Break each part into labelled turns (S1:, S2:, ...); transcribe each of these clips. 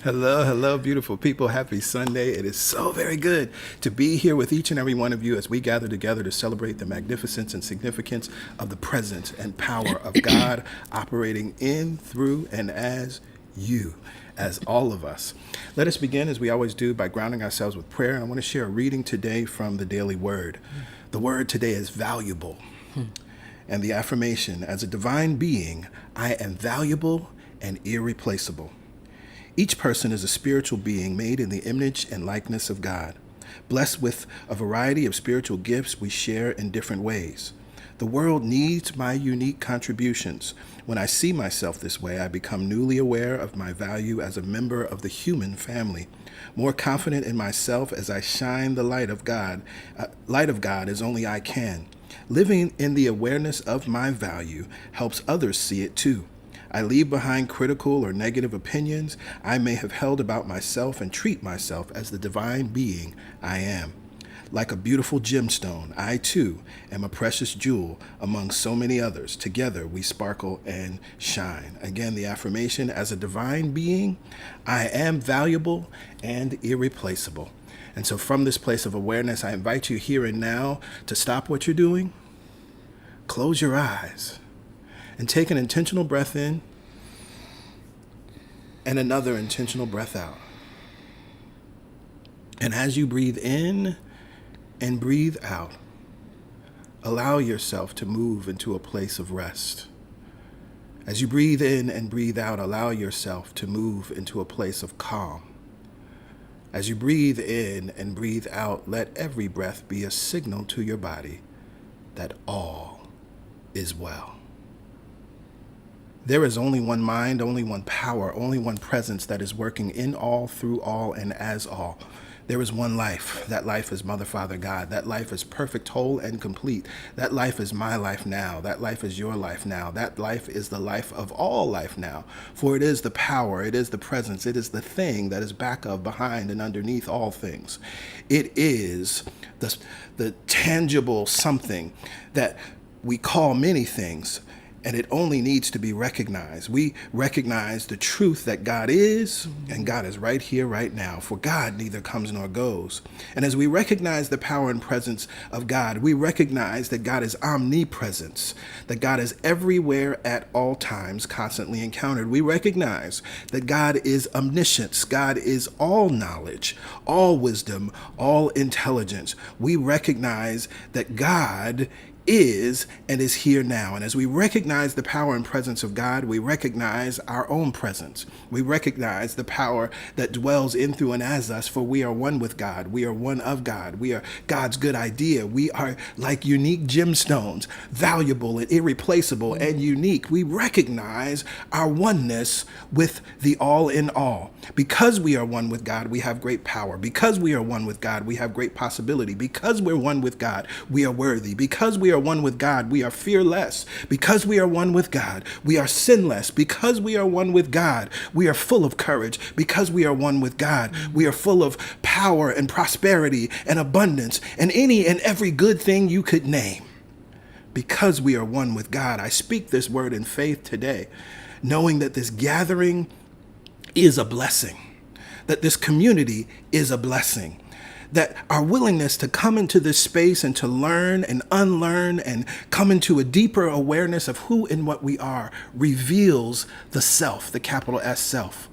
S1: Hello, hello, beautiful people. Happy Sunday. It is so very good to be here with each and every one of you as we gather together to celebrate the magnificence and significance of the presence and power of God operating in, through, and as you, as all of us. Let us begin, as we always do, by grounding ourselves with prayer. And I want to share a reading today from the Daily Word. The word today is valuable. And the affirmation, as a divine being, I am valuable and irreplaceable. Each person is a spiritual being made in the image and likeness of God, blessed with a variety of spiritual gifts we share in different ways. The world needs my unique contributions. When I see myself this way, I become newly aware of my value as a member of the human family, more confident in myself as I shine the light of God as only I can. Living in the awareness of my value helps others see it too. I leave behind critical or negative opinions I may have held about myself and treat myself as the divine being I am. Like a beautiful gemstone, I too am a precious jewel among so many others. Together we sparkle and shine. Again, the affirmation, as a divine being, I am valuable and irreplaceable. And so from this place of awareness, I invite you here and now to stop what you're doing, close your eyes, and take an intentional breath in and another intentional breath out. And as you breathe in and breathe out, allow yourself to move into a place of rest. As you breathe in and breathe out, allow yourself to move into a place of calm. As you breathe in and breathe out, let every breath be a signal to your body that all is well. There is only one mind, only one power, only one presence that is working in all, through all, and as all. There is one life. That life is Mother, Father, God. That life is perfect, whole, and complete. That life is my life now. That life is your life now. That life is the life of all life now. For it is the power, it is the presence, it is the thing that is back of, behind, and underneath all things. It is the tangible something that we call many things, and it only needs to be recognized. We recognize the truth that God is, and God is right here, right now. For God neither comes nor goes. And as we recognize the power and presence of God, we recognize that God is omnipresence, that God is everywhere at all times, constantly encountered. We recognize that God is omniscience. God is all knowledge, all wisdom, all intelligence. We recognize that God is and is here now. And as we recognize the power and presence of God, we recognize our own presence. We recognize the power that dwells in, through, and as us, for we are one with God. We are one of God. We are God's good idea. We are like unique gemstones, valuable and irreplaceable and unique. We recognize our oneness with the all in all. Because we are one with God, we have great power. Because we are one with God, we have great possibility. Because we're one with God, we are worthy. Because we are one with God, we are fearless. Because we are one with God, we are sinless. Because we are one with God, we are full of courage. Because we are one with God, we are full of power and prosperity and abundance and any and every good thing you could name. Because we are one with God, I speak this word in faith today, knowing that this gathering is a blessing, that this community is a blessing, that our willingness to come into this space and to learn and unlearn and come into a deeper awareness of who and what we are reveals the self, the capital S self.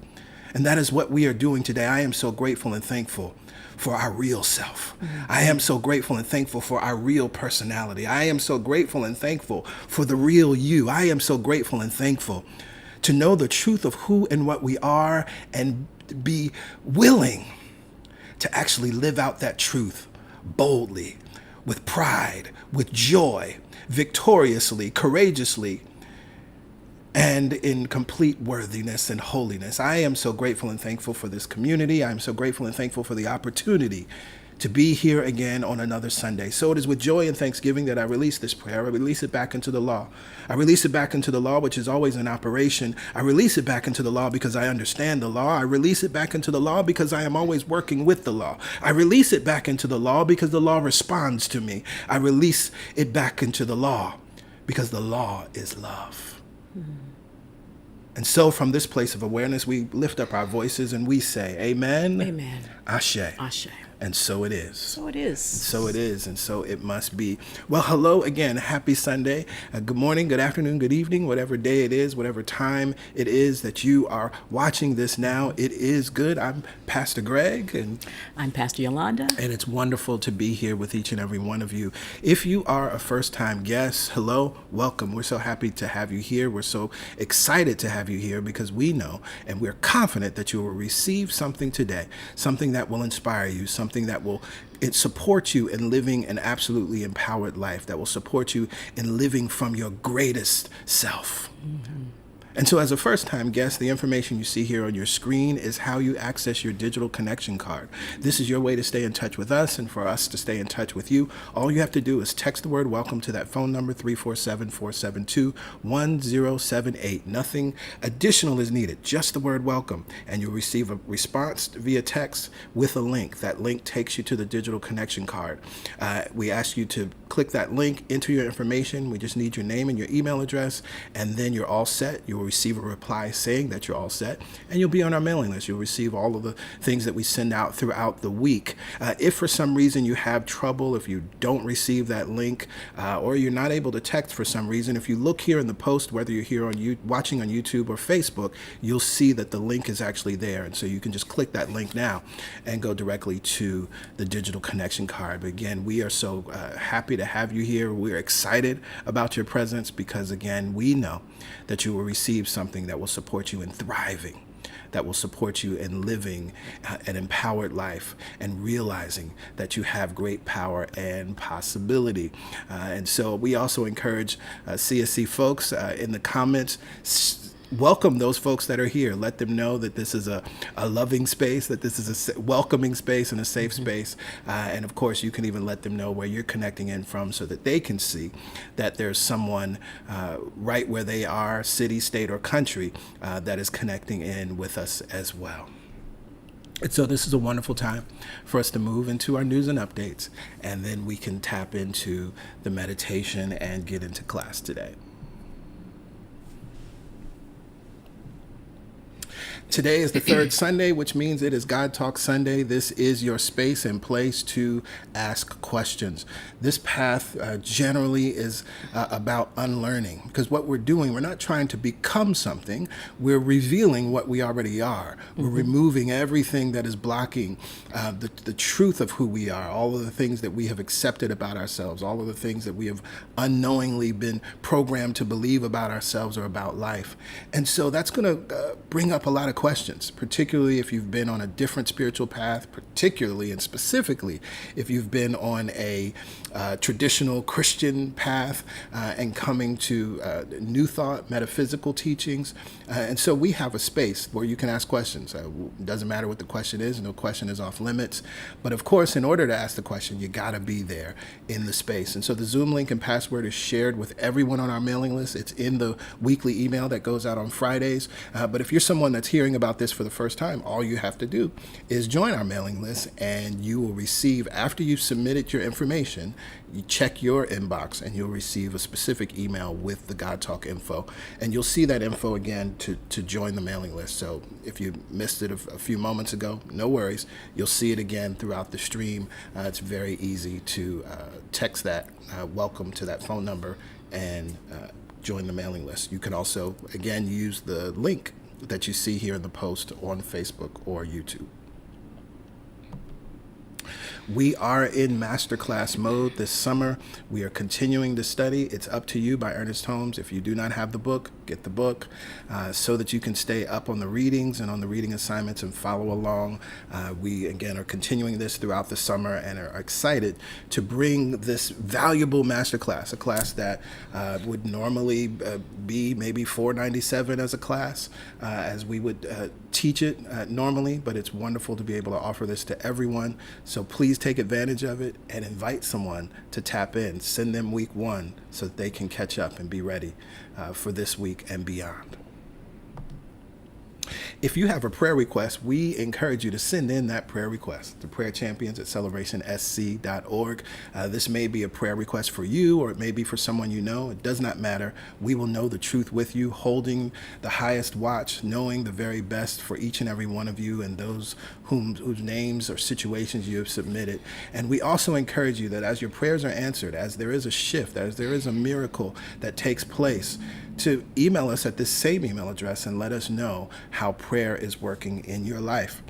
S1: And that is what we are doing today. I am so grateful and thankful for our real self. I am so grateful and thankful for our real personality. I am so grateful and thankful for the real you. I am so grateful and thankful to know the truth of who and what we are and be willing to actually live out that truth boldly, with pride, with joy, victoriously, courageously, and in complete worthiness and holiness. I am so grateful and thankful for this community. I am so grateful and thankful for the opportunity to be here again on another Sunday. So it is with joy and thanksgiving that I release this prayer. I release it back into the law. I release it back into the law, which is always in operation. I release it back into the law because I understand the law. I release it back into the law because I am always working with the law. I release it back into the law because the law responds to me. I release it back into the law because the law is love. And so from this place of awareness, we lift up our voices and we say, Amen.
S2: Amen.
S1: Ashe.
S2: Ashe.
S1: And so it is.
S2: So it is.
S1: So it is, and so it must be. Well, hello again. Happy Sunday. Good morning, good afternoon, good evening, whatever day it is, whatever time it is that you are watching this now. It is good. I'm Pastor Greg. And
S2: I'm Pastor Yolanda.
S1: And it's wonderful to be here with each and every one of you. If you are a first-time guest, hello, welcome. We're so happy to have you here. We're so excited to have you here because we know and we're confident that you will receive something today, something that will inspire you, something that will support you in living an absolutely empowered life, that will support you in living from your greatest self. Mm-hmm. And so as a first-time guest, the information you see here on your screen is how you access your digital connection card. This is your way to stay in touch with us and for us to stay in touch with you. All you have to do is text the word welcome to that phone number, 347-472-1078. Nothing additional is needed, just the word welcome. And you'll receive a response via text with a link. That link takes you to the digital connection card. We ask you to click that link, enter your information. We just need your name and your email address, and then you're all set. You will receive a reply saying that you're all set, and you'll be on our mailing list. You'll receive all of the things that we send out throughout the week. If for some reason you have trouble, if you don't receive that link, or you're not able to text for some reason, if you look here in the post, whether you're here on watching on YouTube or Facebook, you'll see that the link is actually there. And so you can just click that link now and go directly to the digital connection card. But again, we are so happy to have you here. We're excited about your presence because, again, we know that you will receive something that will support you in thriving, that will support you in living an empowered life and realizing that you have great power and possibility. And so we also encourage CSC folks in the comments, welcome those folks that are here. Let them know that this is a loving space, that this is a welcoming space and a safe space. And of course, you can even let them know where you're connecting in from so that they can see that there's someone right where they are, city, state, or country, that is connecting in with us as well. And so this is a wonderful time for us to move into our news and updates, and then we can tap into the meditation and get into class today. Today is the third Sunday, which means it is God Talk Sunday. This is your space and place to ask questions. This path generally is about unlearning, because what we're doing, we're not trying to become something. We're revealing what we already are. We're removing everything that is blocking the truth of who we are, all of the things that we have accepted about ourselves, all of the things that we have unknowingly been programmed to believe about ourselves or about life. And so that's going to bring up a lot of questions, particularly if you've been on a different spiritual path, particularly and specifically if you've been on a traditional Christian path and coming to New Thought, metaphysical teachings. And so we have a space where you can ask questions. It doesn't matter what the question is. No question is off limits. But of course, in order to ask the question, you got to be there in the space. And so the Zoom link and password is shared with everyone on our mailing list. It's in the weekly email that goes out on Fridays. But if you're someone that's hearing about this for the first time, all you have to do is join our mailing list, and you will receive, after you've submitted your information, you check your inbox and you'll receive a specific email with the God Talk info, and you'll see that info again to join the mailing list. So if you missed it a few moments ago, no worries. You'll see it again throughout the stream. It's very easy to text that welcome to that phone number and join the mailing list. You can also, again, use the link that you see here in the post on Facebook or YouTube. We are in Masterclass mode this summer. We are continuing to study It's Up to You by Ernest Holmes. If you do not have the book, get the book so that you can stay up on the readings and on the reading assignments and follow along. We, again, are continuing this throughout the summer and are excited to bring this valuable masterclass, a class that would normally be maybe $4.97 as a class, as we would teach it normally, but it's wonderful to be able to offer this to everyone. So please take advantage of it and invite someone to tap in. Send them week one so that they can catch up and be ready for this week and beyond. If you have a prayer request, we encourage you to send in that prayer request to prayerchampions@celebrationsc.org. This may be a prayer request for you, or it may be for someone you know. It does not matter. We will know the truth with you, holding the highest watch, knowing the very best for each and every one of you and those whose names or situations you have submitted. And we also encourage you that as your prayers are answered, as there is a shift, as there is a miracle that takes place, to email us at this same email address and let us know how prayer is working in your life.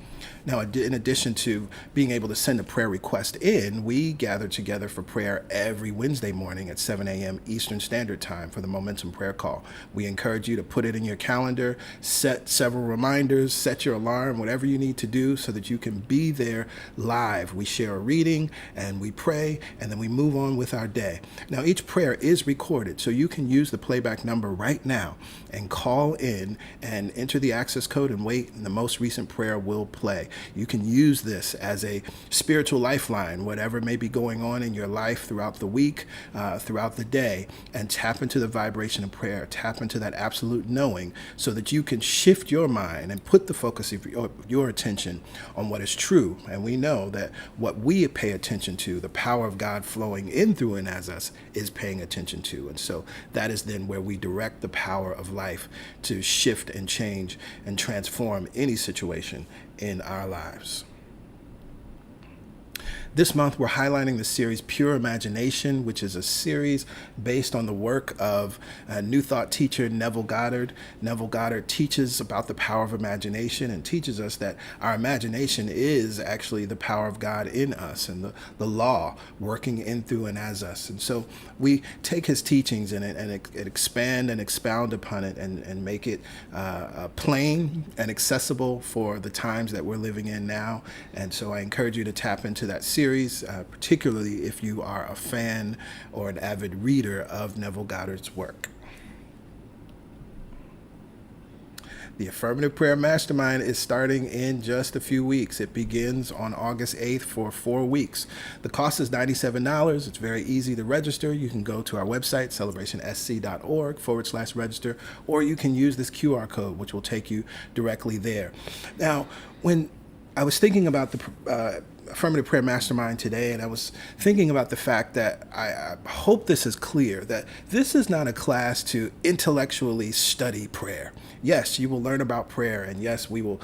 S1: Now, in addition to being able to send a prayer request in, we gather together for prayer every Wednesday morning at 7 a.m. Eastern Standard Time for the Momentum Prayer Call. We encourage you to put it in your calendar, set several reminders, set your alarm, whatever you need to do so that you can be there live. We share a reading and we pray, and then we move on with our day. Now, each prayer is recorded, so you can use the playback number right now and call in and enter the access code and wait, and the most recent prayer will play. You can use this as a spiritual lifeline, whatever may be going on in your life throughout the week, throughout the day, and tap into the vibration of prayer, tap into that absolute knowing so that you can shift your mind and put the focus of your attention on what is true. And we know that what we pay attention to, the power of God flowing in, through, and as us, is paying attention to. And so that is then where we direct the power of life to shift and change and transform any situation in our lives. This month, we're highlighting the series Pure Imagination, which is a series based on the work of New Thought teacher Neville Goddard. Neville Goddard teaches about the power of imagination and teaches us that our imagination is actually the power of God in us and the law working in, through, and as us. And so we take his teachings and expand and expound upon it and make it plain and accessible for the times that we're living in now. And so I encourage you to tap into that series, particularly if you are a fan or an avid reader of Neville Goddard's work. The Affirmative Prayer Mastermind is starting in just a few weeks. It begins on August 8th for 4 weeks. The cost is $97. It's very easy to register. You can go to our website, celebrationsc.org/register, or you can use this QR code, which will take you directly there. Now, when I was thinking about the Affirmative Prayer Mastermind today, and I was thinking about the fact that I hope this is clear, that this is not a class to intellectually study prayer. Yes, you will learn about prayer, and yes, we will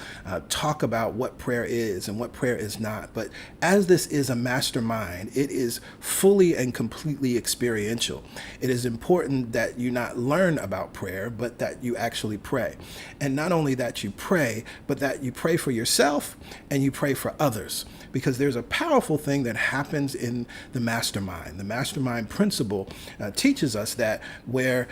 S1: talk about what prayer is and what prayer is not. But as this is a mastermind, it is fully and completely experiential. It is important that you not learn about prayer, but that you actually pray. And not only that you pray, but that you pray for yourself and you pray for others. Because there's a powerful thing that happens in the mastermind. The mastermind principle teaches us that where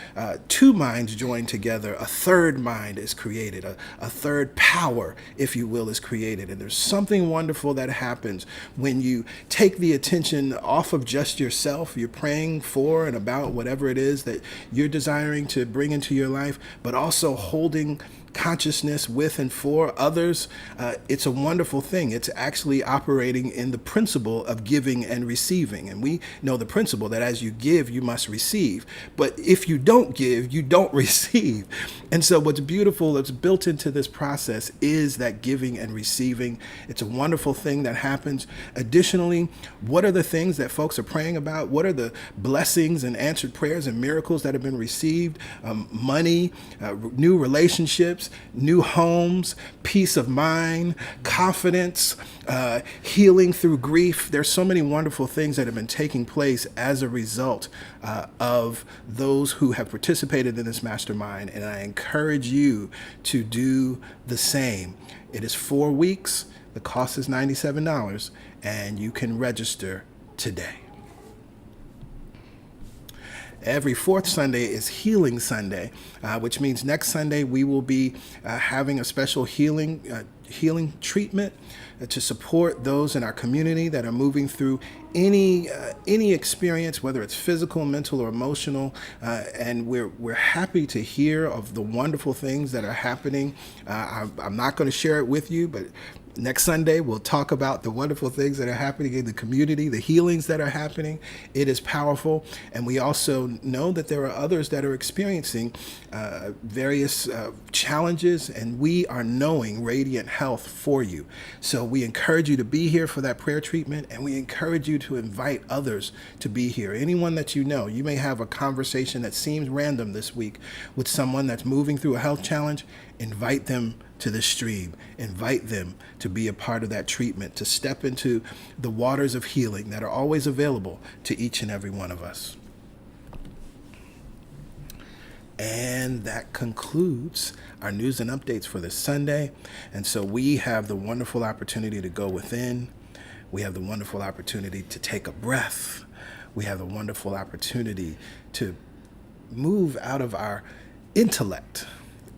S1: two minds join together, a third mind is created, a third power, if you will, is created. And there's something wonderful that happens when you take the attention off of just yourself. You're praying for and about whatever it is that you're desiring to bring into your life, but also holding consciousness with and for others. It's a wonderful thing. It's actually operating in the principle of giving and receiving. And we know the principle that as you give, you must receive. But if you don't give, you don't receive. And so what's beautiful, that's built into this process, is that giving and receiving. It's a wonderful thing that happens. Additionally, what are the things that folks are praying about? What are the blessings and answered prayers and miracles that have been received? Money, new relationships, new homes, peace of mind, confidence, healing through grief. There's so many wonderful things that have been taking place as a result of those who have participated in this mastermind, and I encourage you to do the same. It is 4 weeks. The cost is $97, and you can register today. Every fourth Sunday is Healing Sunday, which means next Sunday we will be having a special healing treatment to support those in our community that are moving through any experience, whether it's physical, mental, or emotional. And we're happy to hear of the wonderful things that are happening. I'm not going to share it with you, but Next Sunday, we'll talk about the wonderful things that are happening in the community, the healings that are happening. It is powerful. And we also know that there are others that are experiencing various challenges, and we are knowing radiant health for you. So we encourage you to be here for that prayer treatment, and we encourage you to invite others to be here. Anyone that you know, you may have a conversation that seems random this week with someone that's moving through a health challenge. Invite them to the stream. Invite them to be a part of that treatment, to step into the waters of healing that are always available to each and every one of us. And that concludes our news and updates for this Sunday. And so we have the wonderful opportunity to go within. We have the wonderful opportunity to take a breath. We have the wonderful opportunity to move out of our intellect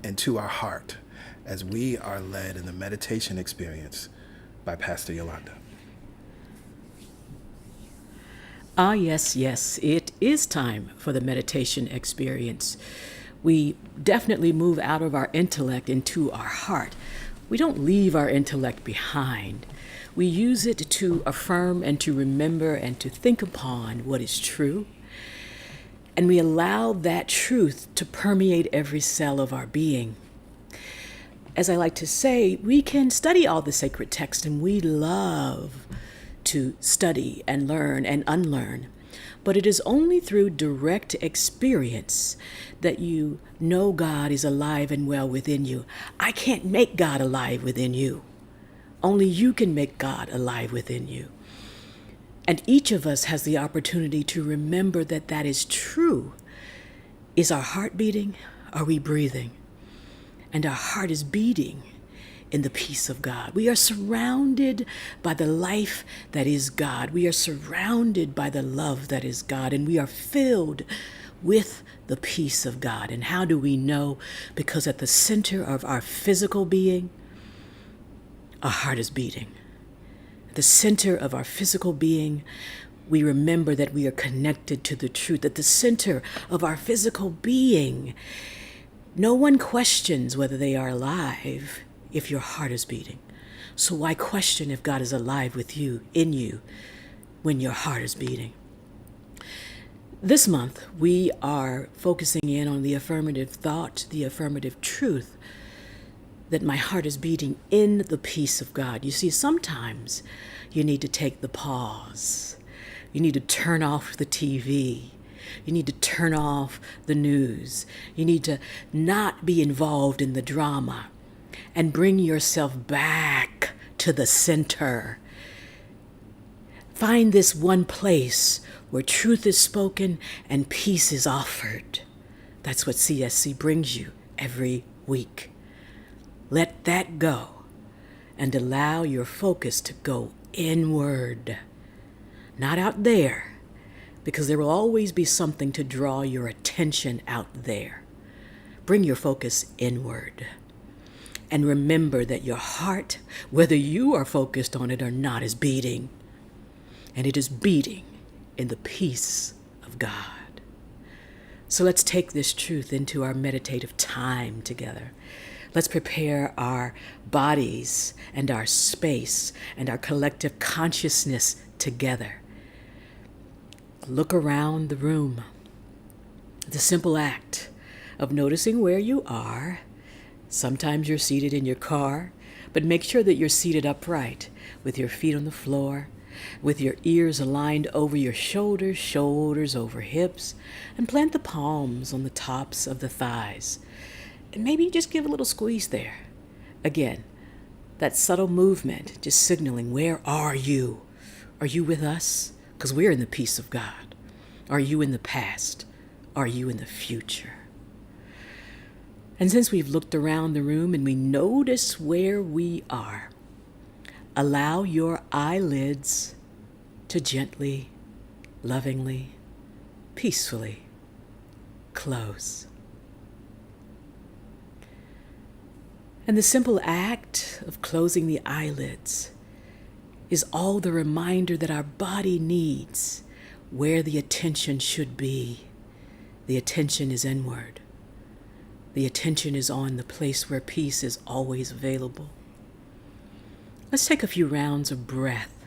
S1: into our heart as we are led in the meditation experience by Pastor Yolanda.
S2: Yes, it is time for the meditation experience. We definitely move out of our intellect into our heart. We don't leave our intellect behind. We use it to affirm and to remember and to think upon what is true. And we allow that truth to permeate every cell of our being. As I like to say, we can study all the sacred texts, and we love to study and learn and unlearn. But it is only through direct experience that you know God is alive and well within you. I can't make God alive within you. Only you can make God alive within you. And each of us has the opportunity to remember that that is true. Is our heart beating? Are we breathing? And our heart is beating in the peace of God. We are surrounded by the life that is God. We are surrounded by the love that is God. And we are filled with the peace of God. And how do we know? Because at the center of our physical being, our heart is beating. At the center of our physical being, we remember that we are connected to the truth. At the center of our physical being, no one questions whether they are alive if your heart is beating. So why question if God is alive with you, in you, when your heart is beating? This month, we are focusing in on the affirmative thought, the affirmative truth, that my heart is beating in the peace of God. You see, sometimes you need to take the pause. You need to turn off the TV. You need to turn off the news. You need to not be involved in the drama and bring yourself back to the center. Find this one place where truth is spoken and peace is offered. That's what CSC brings you every week. Let that go and allow your focus to go inward, not out there. Because there will always be something to draw your attention out there. Bring your focus inward. And remember that your heart, whether you are focused on it or not, is beating. And it is beating in the peace of God. So let's take this truth into our meditative time together. Let's prepare our bodies and our space and our collective consciousness together. Look around the room. The simple act of noticing where you are. Sometimes you're seated in your car, but make sure that you're seated upright with your feet on the floor, with your ears aligned over your shoulders, shoulders over hips, and plant the palms on the tops of the thighs. And maybe just give a little squeeze there. Again, that subtle movement, just signaling, where are you? Are you with us? Because we're in the peace of God. Are you in the past? Are you in the future? And since we've looked around the room and we notice where we are, allow your eyelids to gently, lovingly, peacefully close. And the simple act of closing the eyelids is all the reminder that our body needs where the attention should be. The attention is inward. The attention is on the place where peace is always available. Let's take a few rounds of breath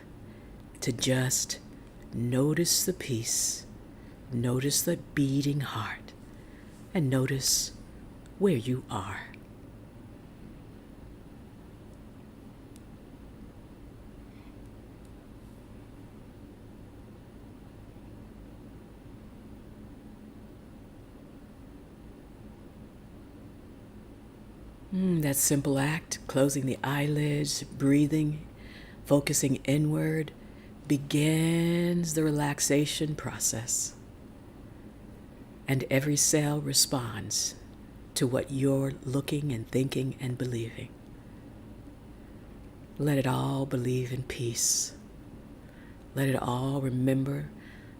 S2: to just notice the peace, notice the beating heart, and notice where you are. That simple act, closing the eyelids, breathing, focusing inward, begins the relaxation process. And every cell responds to what you're looking and thinking and believing. Let it all believe in peace. Let it all remember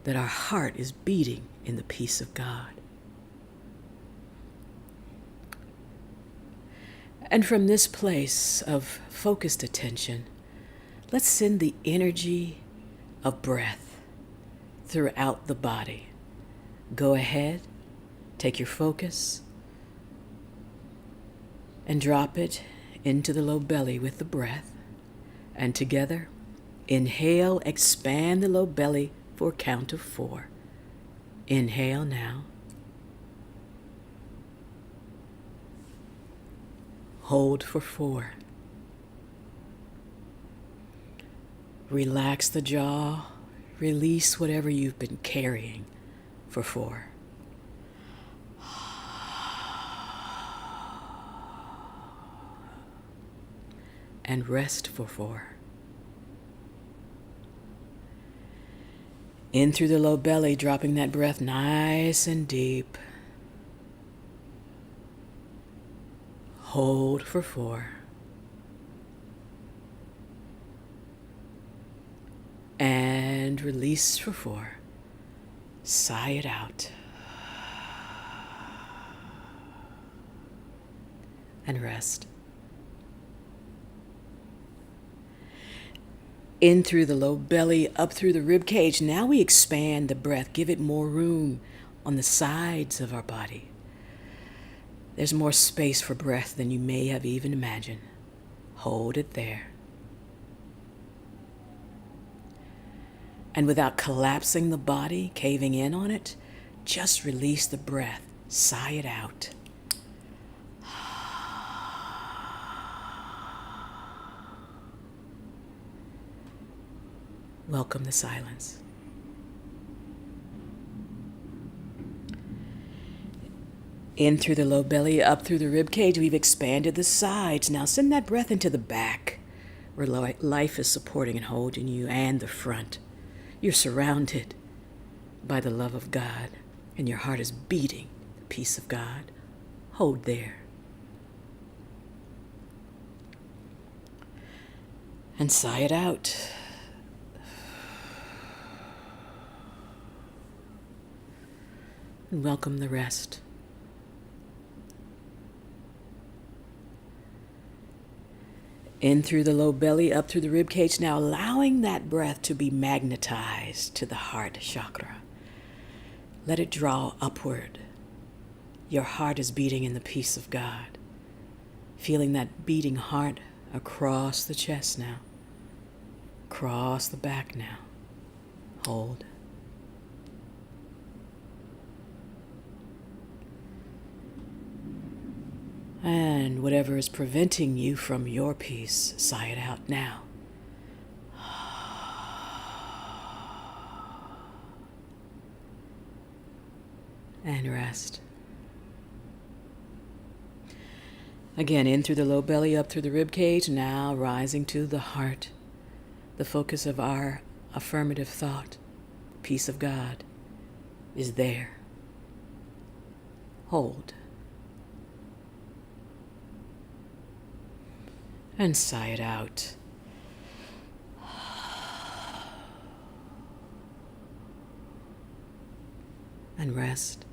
S2: that our heart is beating in the peace of God. And from this place of focused attention, let's send the energy of breath throughout the body. Go ahead, take your focus, and drop it into the low belly with the breath. And together, inhale, expand the low belly for a count of 4. Inhale now. Hold for 4. Relax the jaw. Release whatever you've been carrying for 4. And rest for 4. In through the low belly, dropping that breath nice and deep. Hold for 4. And release for 4. Sigh it out. And rest. In through the low belly, up through the rib cage. Now we expand the breath. Give it more room on the sides of our body. There's more space for breath than you may have even imagined. Hold it there. And without collapsing the body, caving in on it, just release the breath. Sigh it out. Welcome the silence. In through the low belly, up through the rib cage. We've expanded the sides. Now send that breath into the back, where life is supporting and holding you, and the front. You're surrounded by the love of God, and your heart is beating the peace of God. Hold there. And sigh it out. And welcome the rest. In through the low belly, up through the rib cage. Now allowing that breath to be magnetized to the heart chakra. Let it draw upward. Your heart is beating in the peace of God. Feeling that beating heart across the chest now. Across the back now. Hold. And whatever is preventing you from your peace, sigh it out now. And rest. Again, in through the low belly, up through the rib cage, now rising to the heart, the focus of our affirmative thought. The peace of God is there. Hold. And sigh it out. And rest.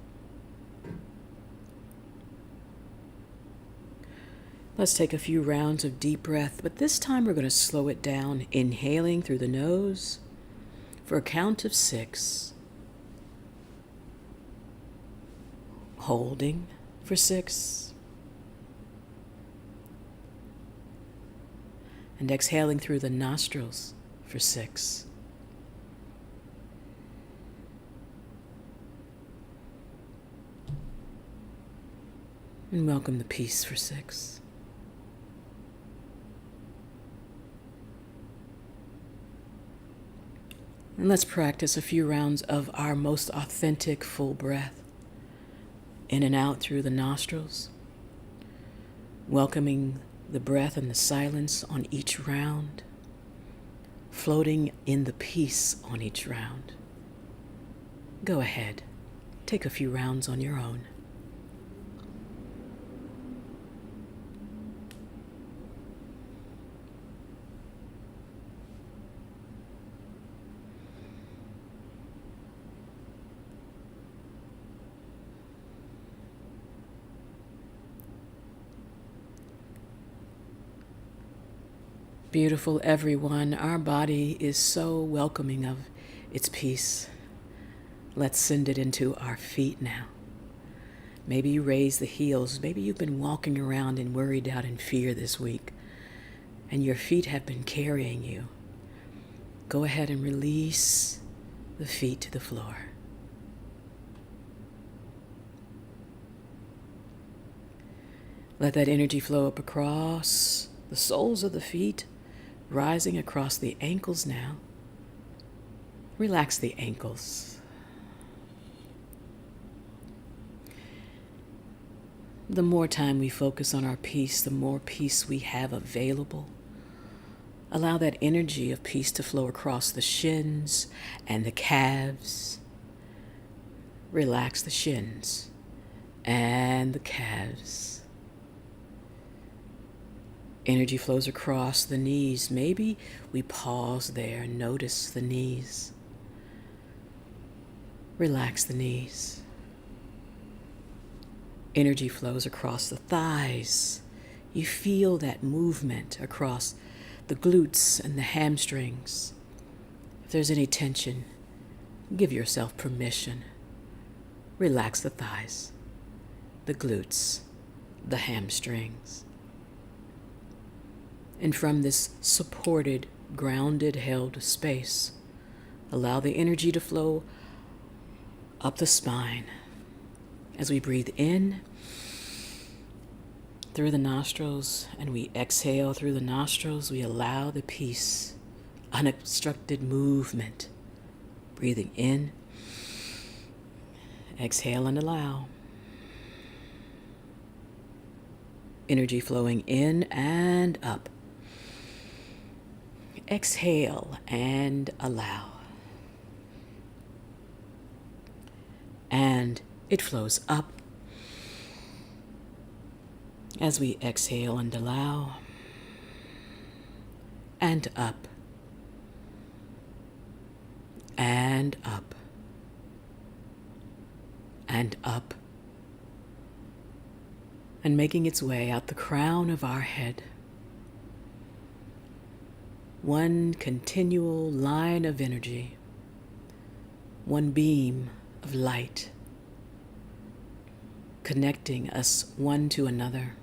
S2: Let's take a few rounds of deep breath, but this time we're going to slow it down, inhaling through the nose for a count of 6. Holding for 6. and exhaling through the nostrils for 6. And welcome the peace for 6. And let's practice a few rounds of our most authentic full breath. In and out through the nostrils, welcoming the breath and the silence on each round, floating in the peace on each round. Go ahead, take a few rounds on your own. Beautiful everyone, our body is so welcoming of its peace. Let's send it into our feet now. Maybe you raise the heels. Maybe you've been walking around in worry, doubt, and fear this week, and your feet have been carrying you. Go ahead and release the feet to the floor. Let that energy flow up across the soles of the feet, rising across the ankles now. Relax the ankles. The more time we focus on our peace, the more peace we have available. Allow that energy of peace to flow across the shins and the calves. Relax the shins and the calves. Energy flows across the knees. Maybe we pause there and notice the knees. Relax the knees. Energy flows across the thighs. You feel that movement across the glutes and the hamstrings. If there's any tension, give yourself permission. Relax the thighs, the glutes, the hamstrings. And from this supported, grounded, held space, allow the energy to flow up the spine. As we breathe in through the nostrils and we exhale through the nostrils, we allow the peace, unobstructed movement. Breathing in, exhale and allow. Energy flowing in and up. Exhale and allow. And it flows up as we exhale and allow, and up, and up, and up, and making its way out the crown of our head. One continual line of energy, one beam of light, connecting us one to another,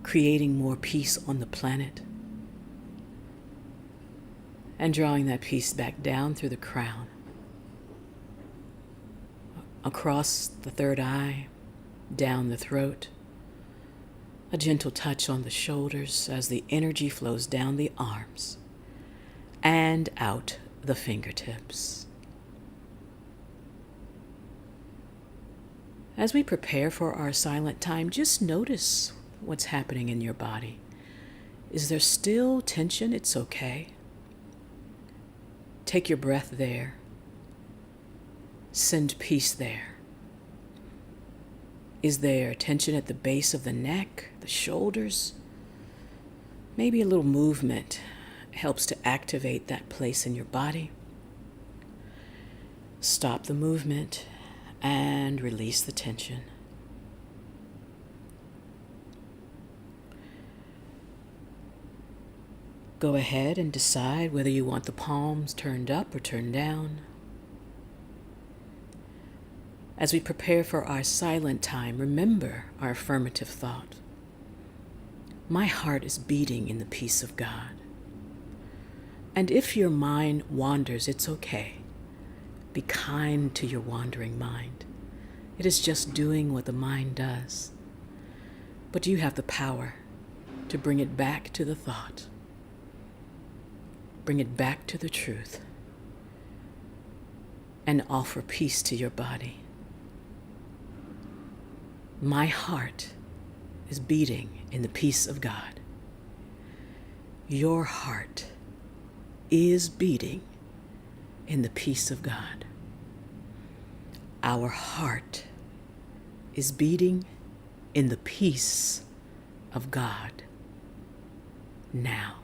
S2: creating more peace on the planet, and drawing that peace back down through the crown, across the third eye, down the throat, a gentle touch on the shoulders as the energy flows down the arms and out the fingertips. As we prepare for our silent time, just notice what's happening in your body. Is there still tension? It's okay. Take your breath there. Send peace there. Is there tension at the base of the neck, the shoulders? Maybe a little movement helps to activate that place in your body. Stop the movement and release the tension. Go ahead and decide whether you want the palms turned up or turned down. As we prepare for our silent time, remember our affirmative thought. My heart is beating in the peace of God. And if your mind wanders, it's okay. Be kind to your wandering mind. It is just doing what the mind does. But you have the power to bring it back to the thought. Bring it back to the truth. And offer peace to your body. My heart is beating in the peace of God. Your heart is beating in the peace of God. Our heart is beating in the peace of God now.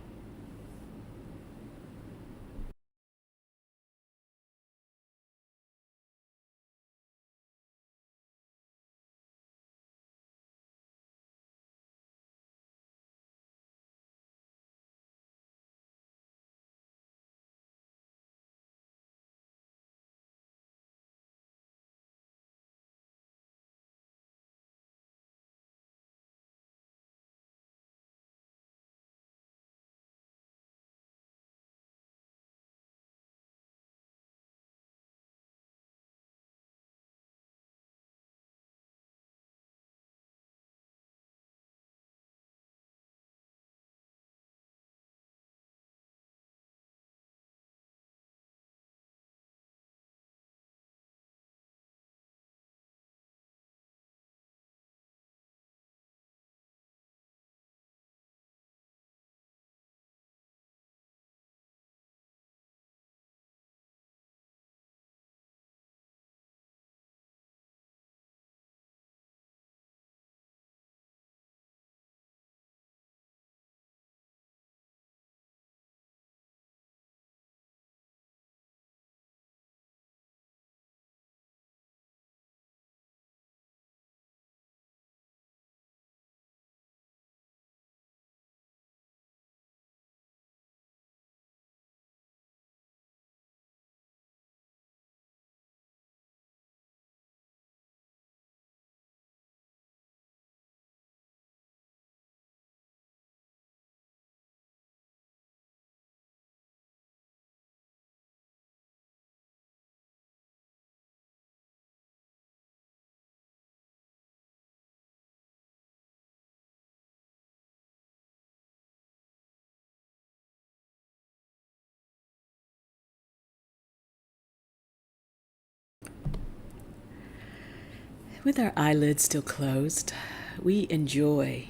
S2: With our eyelids still closed, we enjoy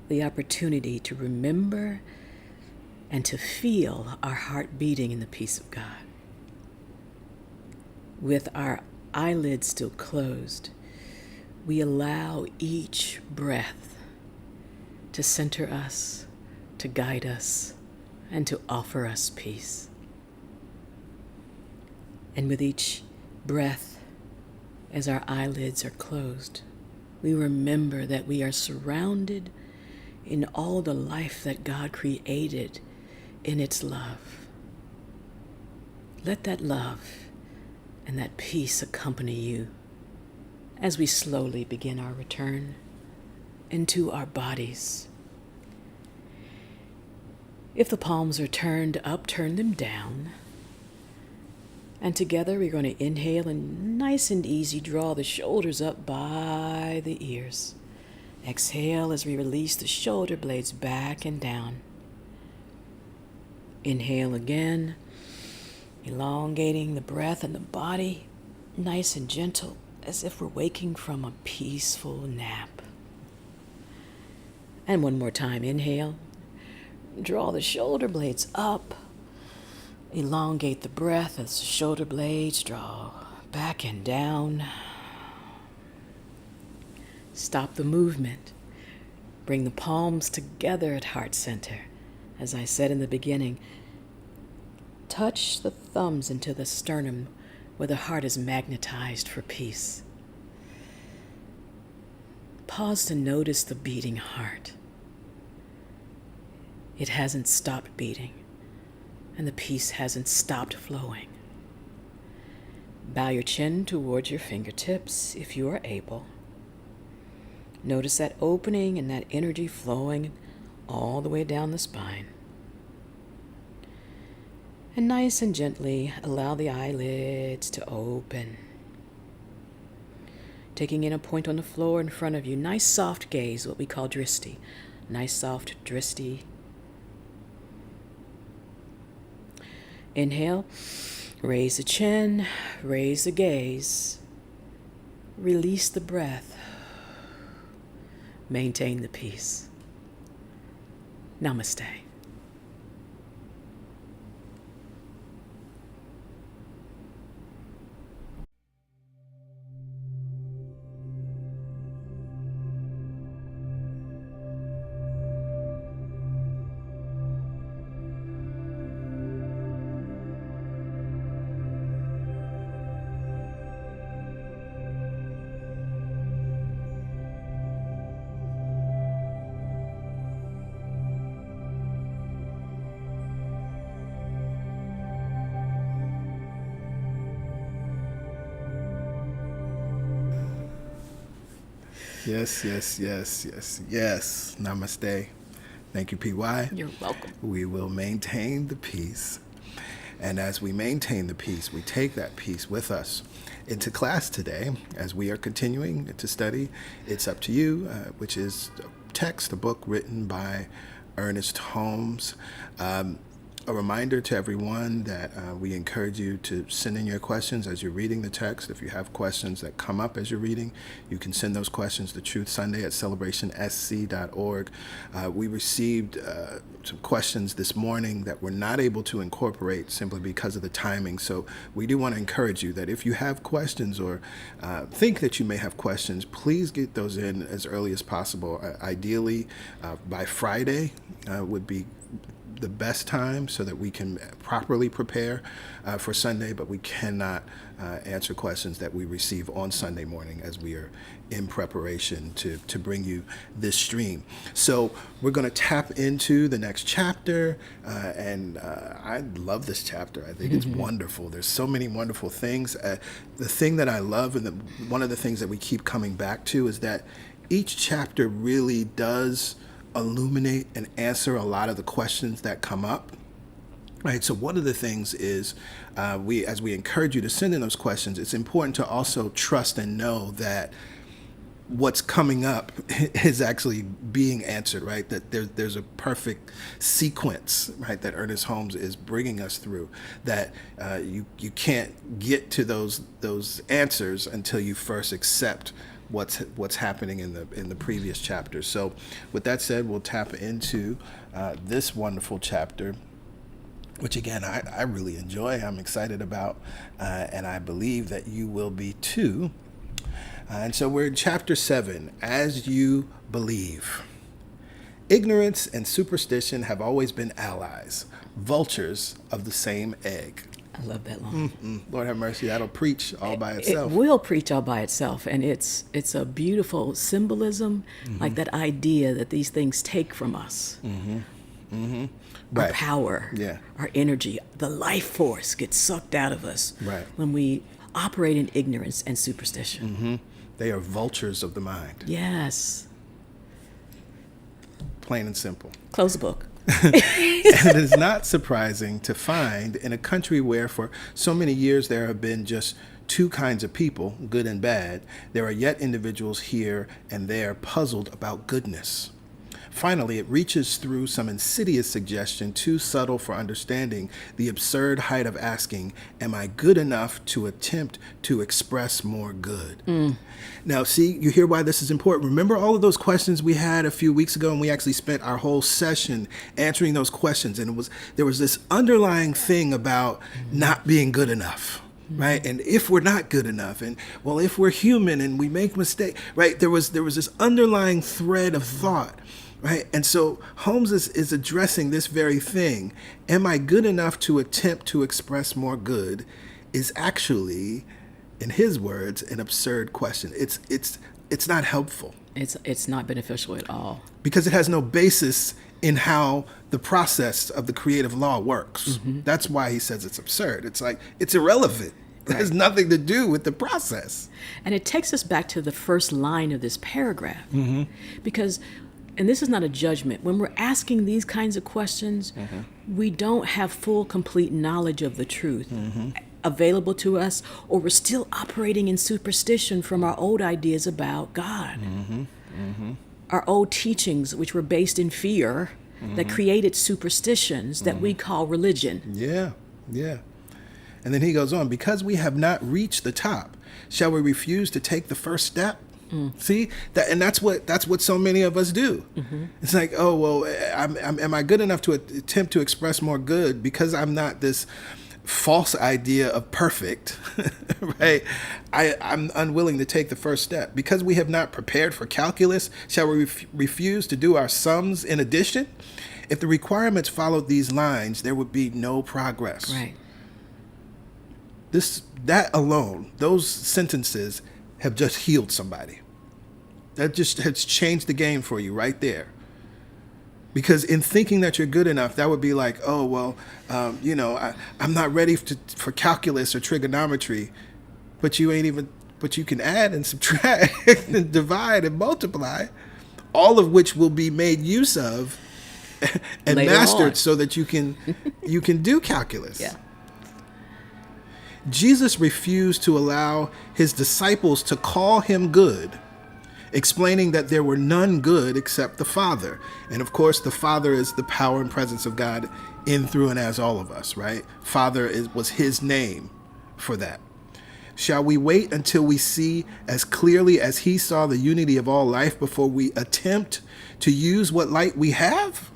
S2: the opportunity to remember and to feel our heart beating in the peace of God. With our eyelids still closed, we allow each breath to center us, to guide us, and to offer us peace. And with each breath, as our eyelids are closed, we remember that we are surrounded in all the life that God created in its love. Let that love and that peace accompany you as we slowly begin our return into our bodies. If the palms are turned up, turn them down. And together we're going to inhale and nice and easy draw the shoulders up by the ears. Exhale as we release the shoulder blades back and down. Inhale again, elongating the breath and the body, nice and gentle, as if we're waking from a peaceful nap. And one more time, inhale. Draw the shoulder blades up. Elongate the breath as the shoulder blades draw back and down. Stop the movement. Bring the palms together at heart center. As I said in the beginning, touch the thumbs into the sternum where the heart is magnetized for peace. Pause to notice the beating heart. It hasn't stopped beating, and the peace hasn't stopped flowing. Bow your chin towards your fingertips if you are able. Notice that opening and that energy flowing all the way down the spine. And nice and gently allow the eyelids to open. Taking in a point on the floor in front of you. Nice soft gaze, what we call dristi. Nice soft dristi. Inhale, raise the chin, raise the gaze. Release the breath. Maintain the peace. Namaste.
S1: Yes, yes, yes, yes, yes. Namaste. Thank you, PY.
S2: You're welcome.
S1: We will maintain the peace. And as we maintain the peace, we take that peace with us into class today as we are continuing to study It's Up to You, which is a book written by Ernest Holmes. A reminder to everyone that we encourage you to send in your questions as you're reading the text. If you have questions that come up as you're reading, you can send those questions to truthsunday@celebrationsc.org. We received some questions this morning that we're not able to incorporate simply because of the timing. So we do want to encourage you that if you have questions or think that you may have questions, please get those in as early as possible. Ideally, by Friday would be the best time so that we can properly prepare for Sunday, but we cannot answer questions that we receive on Sunday morning as we are in preparation to bring you this stream. So we're going to tap into the next chapter, and I love this chapter. I think it's wonderful. There's so many wonderful things. The thing that I love, and one of the things that we keep coming back to, is that each chapter really does illuminate and answer a lot of the questions that come up. Right. So one of the things is as we encourage you to send in those questions, it's important to also trust and know that what's coming up is actually being answered, right? That there's a perfect sequence, right, that Ernest Holmes is bringing us through, that you can't get to those answers until you first accept what's happening in the previous chapter. So with that said, we'll tap into this wonderful chapter, which again, I really enjoy, I'm excited about, and I believe that you will be too. And so we're in chapter 7, As You Believe. Ignorance and superstition have always been allies, vultures of the same egg.
S2: I love that line.
S1: Lord have mercy, that'll preach all by itself.
S2: It will preach all by itself, and it's a beautiful symbolism, like that idea that these things take from us. Our
S1: Right.
S2: power,
S1: Yeah.
S2: our energy, the life force gets sucked out of us
S1: Right.
S2: when we operate in ignorance and superstition.
S1: They are vultures of the mind,
S2: Yes.
S1: plain and simple.
S2: Close the book.
S1: And it is not surprising to find in a country where for so many years there have been just two kinds of people, good and bad, there are yet individuals here and there puzzled about goodness. Finally, it reaches through some insidious suggestion too subtle for understanding the absurd height of asking, am I good enough to attempt to express more good? Now, see, you hear why this is important. Remember all of those questions we had a few weeks ago, and we actually spent our whole session answering those questions, and there was this underlying thing about not being good enough. Right. And if we're not good enough, and well, if we're human and we make mistakes, right, there was this underlying thread of thought. Right. And so Holmes is addressing this very thing. Am I good enough to attempt to express more good is actually, in his words, an absurd question. It's not helpful.
S2: It's not beneficial at all.
S1: Because it has no basis in how the process of the creative law works. That's why he says it's absurd. It's like, it's irrelevant. It has nothing to do with the process.
S2: And it takes us back to the first line of this paragraph. Because, and this is not a judgment, when we're asking these kinds of questions, we don't have full, complete knowledge of the truth available to us, or we're still operating in superstition from our old ideas about God. Our old teachings, which were based in fear, that created superstitions that we call religion.
S1: Yeah, yeah. And then he goes on, because we have not reached the top, shall we refuse to take the first step? See that, and that's what so many of us do. It's like, oh well, am I good enough to attempt to express more good because I'm not this false idea of perfect, right? I'm unwilling to take the first step. Because we have not prepared for calculus, shall we refuse to do our sums in addition? If the requirements followed these lines, there would be no progress.
S2: Right.
S1: That alone, those sentences have just healed somebody. That just has changed the game for you right there. Because in thinking that you're good enough, that would be like, oh, well, I'm not ready for calculus or trigonometry, but you can add and subtract and divide and multiply, all of which will be made use of and
S2: Later
S1: mastered
S2: on.
S1: so that you can do calculus.
S2: Yeah.
S1: Jesus refused to allow his disciples to call him good, explaining that there were none good except the Father. And of course, the Father is the power and presence of God in, through, and as all of us, right? Father was his name for that. Shall we wait until we see as clearly as he saw the unity of all life before we attempt to use what light we have?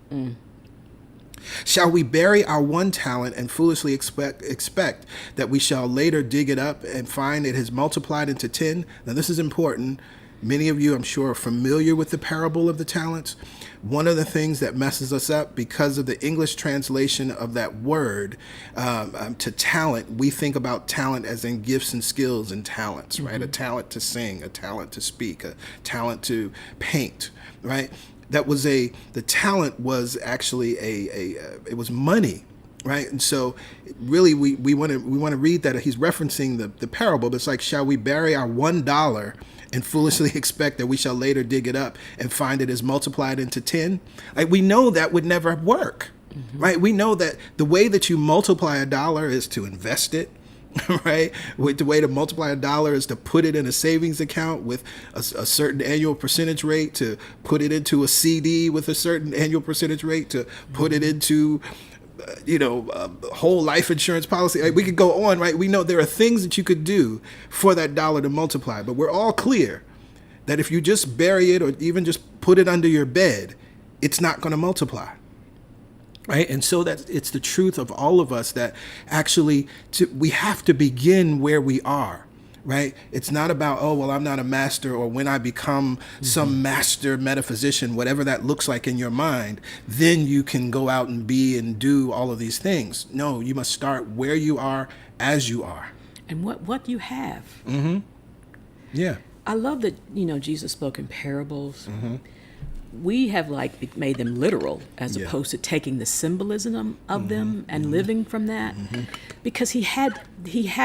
S1: Shall we bury our one talent and foolishly expect that we shall later dig it up and find it has multiplied into 10? Now, this is important. Many of you, I'm sure, are familiar with the parable of the talents. One of the things that messes us up because of the English translation of that word to talent, we think about talent as in gifts and skills and talents, right? A talent to sing, a talent to speak, a talent to paint, right? The talent was actually it was money, right? And so really we want to read that he's referencing the parable, but it's like, shall we bury our $1 and foolishly expect that we shall later dig it up and find it is multiplied into 10? Like, we know that would never work, right? We know that the way that you multiply a dollar is to invest it, right? The way to multiply a dollar is to put it in a savings account with a certain annual percentage rate, to put it into a CD with a certain annual percentage rate, to put it into a whole life insurance policy. Like, we could go on, right? We know there are things that you could do for that dollar to multiply, but we're all clear that if you just bury it or even just put it under your bed, it's not going to multiply. Right. And so that it's the truth of all of us that actually we have to begin where we are. Right. It's not about, oh, well, I'm not a master, or when I become some master metaphysician, whatever that looks like in your mind, then you can go out and be and do all of these things. No, you must start where you are as you are.
S2: And what you have.
S1: Yeah.
S2: I love that, Jesus spoke in parables. We have made them literal as opposed to taking the symbolism of them and living from that, because he had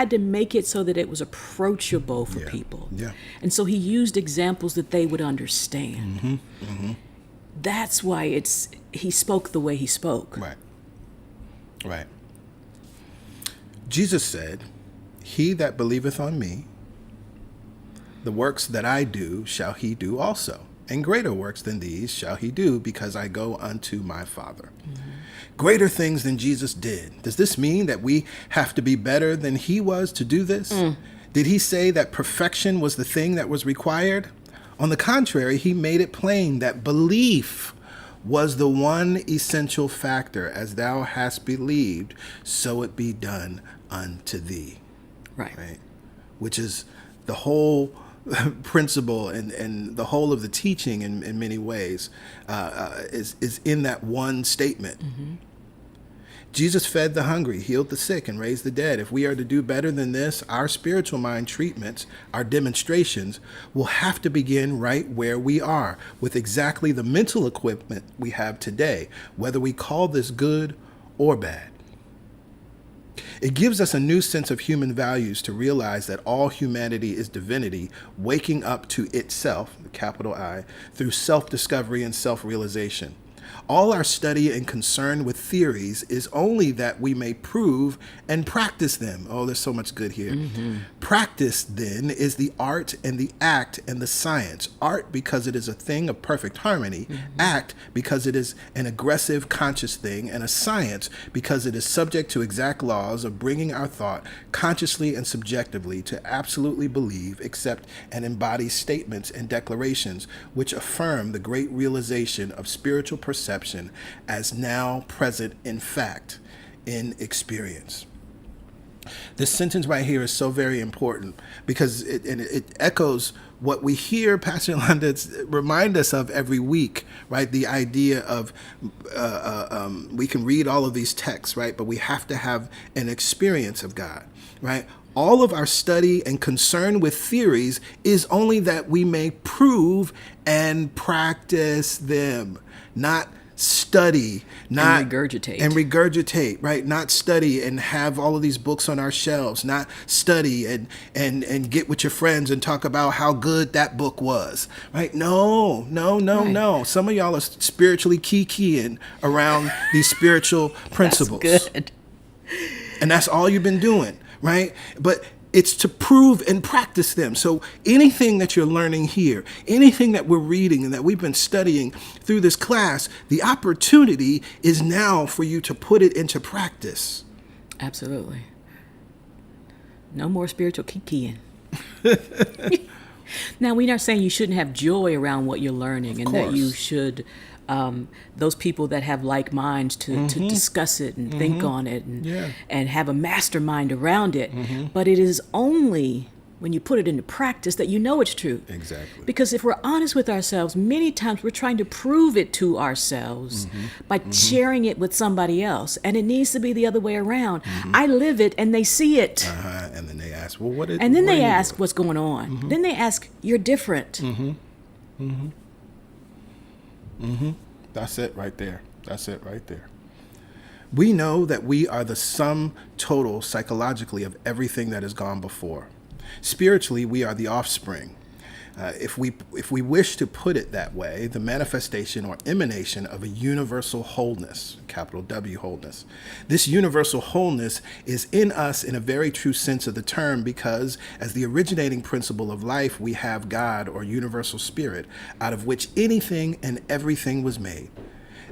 S2: to make it so that it was approachable for people.
S1: Yeah.
S2: And so he used examples that they would understand. That's why he spoke the way he spoke.
S1: Right. Jesus said, "He that believeth on me, the works that I do shall he do also. And greater works than these shall he do, because I go unto my Father." Greater things than Jesus did. Does this mean that we have to be better than he was to do this? Did he say that perfection was the thing that was required? On the contrary, he made it plain that belief was the one essential factor. As thou hast believed, so it be done unto thee.
S2: Right.
S1: Which is the whole principle and the whole of the teaching in many ways is in that one statement. Jesus fed the hungry, healed the sick, and raised the dead. If we are to do better than this, our spiritual mind treatments, our demonstrations, will have to begin right where we are, with exactly the mental equipment we have today, whether we call this good or bad. It gives us a new sense of human values to realize that all humanity is divinity waking up to itself, capital I, through self-discovery and self-realization. All our study and concern with theories is only that we may prove and practice them. Oh, there's so much good here. Practice, then, is the art and the act and the science. Art because it is a thing of perfect harmony. Act because it is an aggressive, conscious thing. And a science because it is subject to exact laws of bringing our thought consciously and subjectively to absolutely believe, accept, and embody statements and declarations which affirm the great realization of spiritual perception as now present in fact, in experience. This sentence right here is so very important because it echoes what we hear Pastor Yolanda remind us of every week, right? The idea of we can read all of these texts, right? But we have to have an experience of God, right? All of our study and concern with theories is only that we may prove and practice them, not study, not regurgitate, right? Not study and have all of these books on our shelves, not study and get with your friends and talk about how good that book was, right? No. Some of y'all are spiritually keying around these spiritual principles.
S2: That's good.
S1: And that's all you've been doing, right? But it's to prove and practice them. So anything that you're learning here, anything that we're reading and that we've been studying through this class, the opportunity is now for you to put it into practice.
S2: Absolutely. No more spiritual kikiing. Now, we're not saying you shouldn't have joy around what you're learning and that you should, those people that have like minds to discuss it and think on it and have a mastermind around it. But it is only when you put it into practice that you know it's true.
S1: Exactly.
S2: Because if we're honest with ourselves, many times we're trying to prove it to ourselves by sharing it with somebody else. And it needs to be the other way around. I live it and they see it.
S1: And then they ask, well, what is it?
S2: And then they ask, what's going on? Then they ask, you're different.
S1: That's it right there. We know that we are the sum total psychologically of everything that has gone before. Spiritually, we are the offspring. If we wish to put it that way, the manifestation or emanation of a universal wholeness, capital W wholeness. This universal wholeness is in us in a very true sense of the term because as the originating principle of life, we have God or universal spirit out of which anything and everything was made.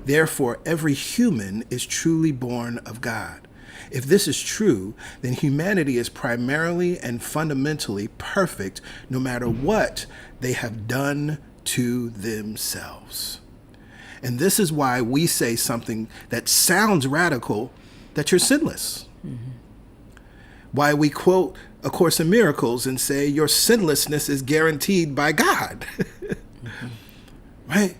S1: Therefore, every human is truly born of God. If this is true, then humanity is primarily and fundamentally perfect no matter what they have done to themselves. And this is why we say something that sounds radical, that you're sinless. Why we quote A Course in Miracles and say your sinlessness is guaranteed by God. Right?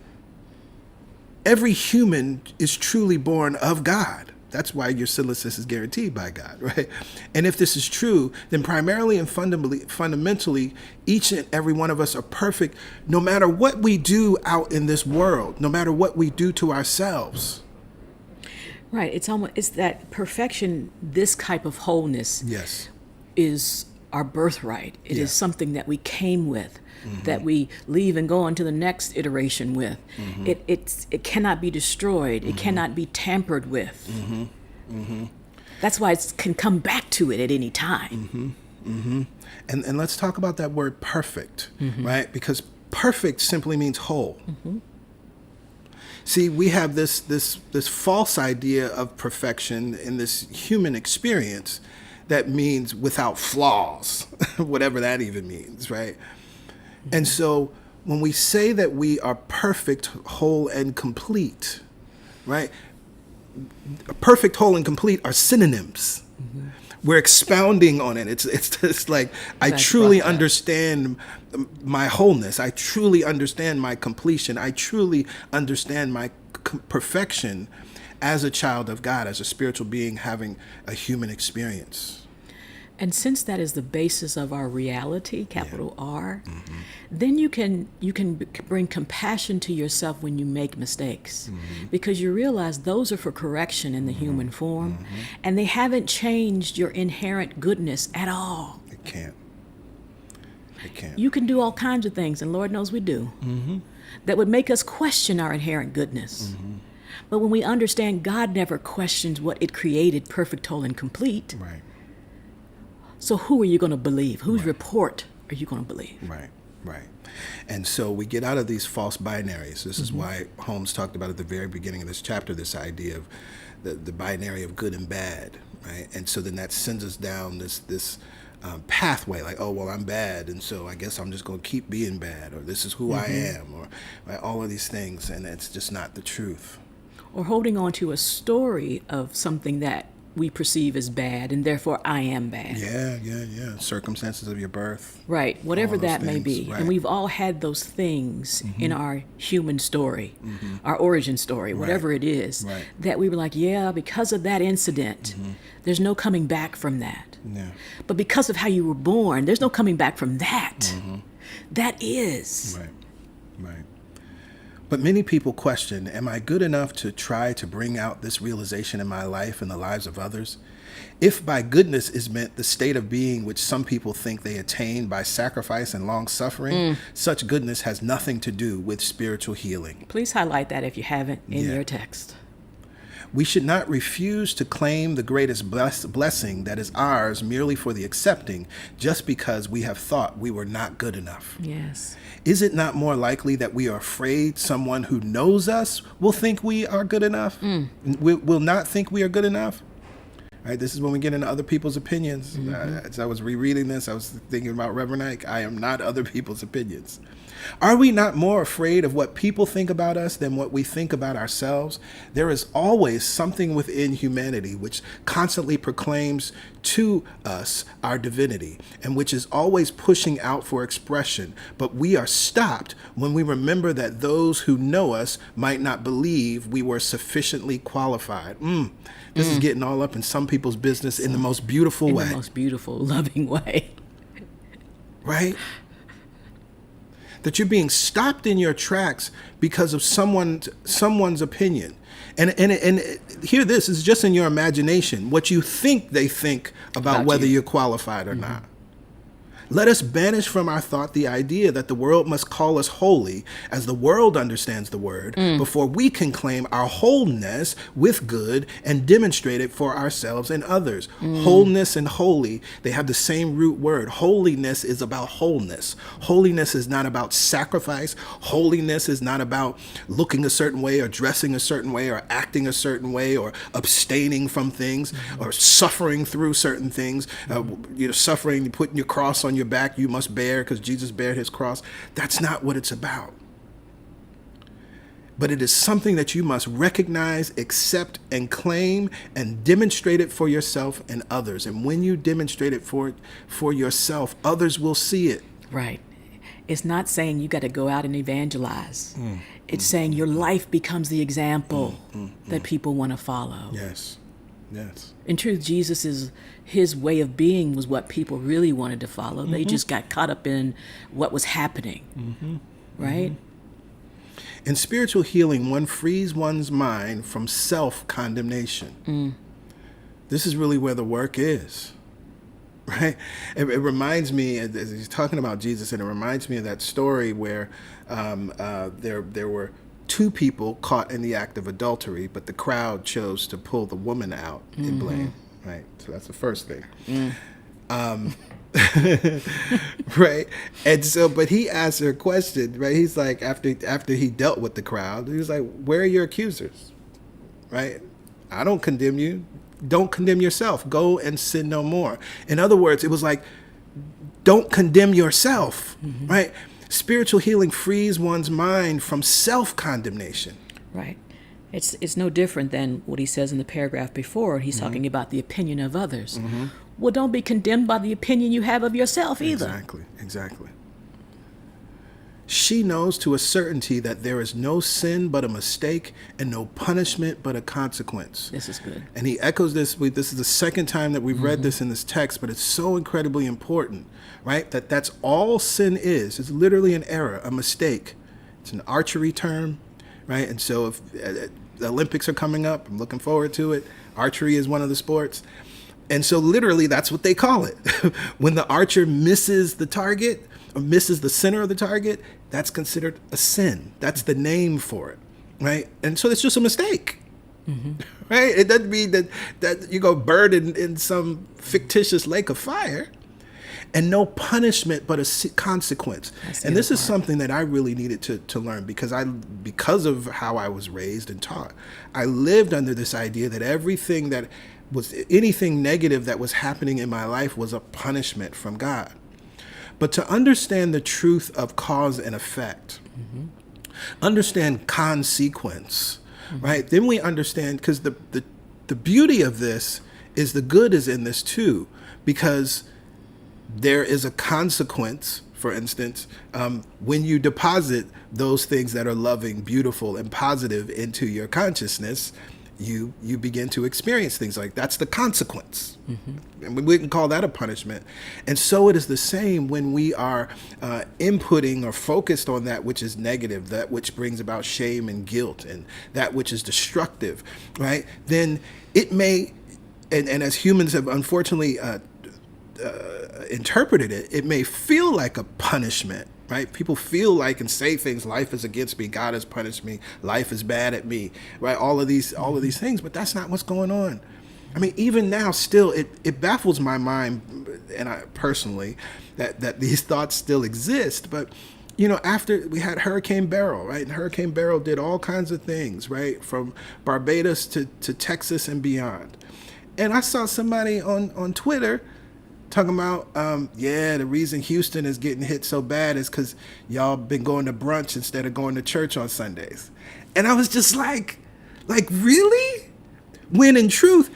S1: Every human is truly born of God. That's why your sinlessness is guaranteed by God, right? And if this is true, then primarily and fundamentally, each and every one of us are perfect no matter what we do out in this world, no matter what we do to ourselves.
S2: Right. It's that perfection, this type of wholeness is our birthright. It is something that we came with, that we leave and go on to the next iteration with. It cannot be destroyed. It cannot be tampered with. That's why it can come back to it at any time.
S1: And let's talk about that word perfect, right? Because perfect simply means whole. See, we have this false idea of perfection in this human experience that means without flaws, whatever that even means, right? And so when we say that we are perfect, whole, and complete, right? Perfect, whole, and complete are synonyms. We're expounding on it. It's just like, I truly understand my wholeness. I truly understand my completion. I truly understand my perfection as a child of God, as a spiritual being having a human experience.
S2: And since that is the basis of our reality, capital R, then you can bring compassion to yourself when you make mistakes, because you realize those are for correction in the human form, and they haven't changed your inherent goodness at all.
S1: It can't. It can't.
S2: You can do all kinds of things, and Lord knows we do, that would make us question our inherent goodness. But when we understand God never questions what it created, perfect, whole, and complete,
S1: Right.
S2: so who are you going to believe? Whose report are you going to believe?
S1: Right, right. And so we get out of these false binaries. This is why Holmes talked about at the very beginning of this chapter, this idea of the binary of good and bad, right? And so then that sends us down this pathway, like, oh, well, I'm bad, and so I guess I'm just going to keep being bad, or this is who I am, or right, all of these things, and it's just not the truth.
S2: Or holding on to a story of something that we perceive as bad, and therefore I am bad.
S1: Yeah. Circumstances of your birth.
S2: Right, whatever
S1: All those
S2: that may
S1: things,
S2: be.
S1: right.
S2: And we've all had those things in our human story, our origin story, whatever it is,
S1: Right.
S2: that we were like, yeah, because of that incident, there's no coming back from that.
S1: Yeah.
S2: But because of how you were born, there's no coming back from that. That is.
S1: Right, right. But many people question, am I good enough to try to bring out this realization in my life and the lives of others? If by goodness is meant the state of being which some people think they attain by sacrifice and long suffering, such goodness has nothing to do with spiritual healing.
S2: Please highlight that if you haven't in
S1: Yeah.
S2: your text.
S1: We should not refuse to claim the greatest blessing that is ours merely for the accepting, just because we have thought we were not good enough.
S2: Yes.
S1: Is it not more likely that we are afraid someone who knows us will think we are good enough? Will not think we are good enough? Right, this is when we get into other people's opinions. As I was rereading this, I was thinking about Reverend Ike. I am not other people's opinions. Are we not more afraid of what people think about us than what we think about ourselves? There is always something within humanity which constantly proclaims to us our divinity, and which is always pushing out for expression. But we are stopped when we remember that those who know us might not believe we were sufficiently qualified. This is getting all up in some people's business in the most beautiful way.
S2: In the most beautiful, loving way.
S1: Right? That you're being stopped in your tracks because of someone's opinion. And hear this, is just in your imagination, what you think they think about whether you're qualified or not. Let us banish from our thought the idea that the world must call us holy, as the world understands the word, before we can claim our wholeness with good and demonstrate it for ourselves and others. Wholeness and holy, they have the same root word. Holiness is about wholeness. Holiness is not about sacrifice. Holiness is not about looking a certain way or dressing a certain way or acting a certain way or abstaining from things or suffering through certain things. Suffering, putting your cross on your back, you must bear because Jesus bared his cross. That's not what it's about. But it is something that you must recognize, accept, and claim, and demonstrate it for yourself and others. And when you demonstrate it for yourself, others will see it.
S2: Right. It's not saying you got to go out and evangelize. It's saying your life becomes the example that people want to follow.
S1: Yes.
S2: In truth, his way of being was what people really wanted to follow. They just got caught up in what was happening, right?
S1: In spiritual healing, one frees one's mind from self-condemnation. This is really where the work is, right? It reminds me, as he's talking about Jesus, and it reminds me of that story where there were two people caught in the act of adultery, but the crowd chose to pull the woman out in blame, right? So that's the first thing. Right? And so, but he asked her a question, right? He's like, after he dealt with the crowd, he was like, where are your accusers? Right? I don't condemn you. Don't condemn yourself. Go and sin no more. In other words, it was like, don't condemn yourself, right? Spiritual healing frees one's mind from self-condemnation.
S2: Right. It's no different than what he says in the paragraph before. He's talking about the opinion of others. Well, don't be condemned by the opinion you have of yourself either.
S1: Exactly. She knows to a certainty that there is no sin but a mistake and no punishment but a consequence.
S2: This is good.
S1: And he echoes this. This is the second time that we've read this in this text, but it's so incredibly important, right? That's all sin is. It's literally an error, a mistake. It's an archery term, right? And so if the Olympics are coming up, I'm looking forward to it. Archery is one of the sports. And so literally that's what they call it. When the archer misses the target or misses the center of the target, that's considered a sin. That's the name for it, right? And so it's just a mistake, right? It doesn't mean that you go burn in some fictitious lake of fire, and no punishment but a consequence. And this is something that I really needed to learn because of how I was raised and taught. I lived under this idea that everything that was anything negative that was happening in my life was a punishment from God. But to understand the truth of cause and effect, understand consequence, right? Then we understand, because the beauty of this is the good is in this too, because there is a consequence. For instance, when you deposit those things that are loving, beautiful, and positive into your consciousness, you begin to experience things like that's the consequence. And we can call that a punishment. And so it is the same when we are inputting or focused on that which is negative, that which brings about shame and guilt, and that which is destructive, right? Then it may, and as humans have unfortunately interpreted it, it may feel like a punishment, right? People feel like and say things, life is against me, God has punished me, life is bad at me, right? All of these things, but that's not what's going on. I mean, even now, still, it baffles my mind, and I personally, that these thoughts still exist. But, you know, after we had Hurricane Beryl, right? And Hurricane Beryl did all kinds of things, right? From Barbados to Texas and beyond. And I saw somebody on Twitter talking about, the reason Houston is getting hit so bad is because y'all been going to brunch instead of going to church on Sundays. And I was just like, really? When in truth,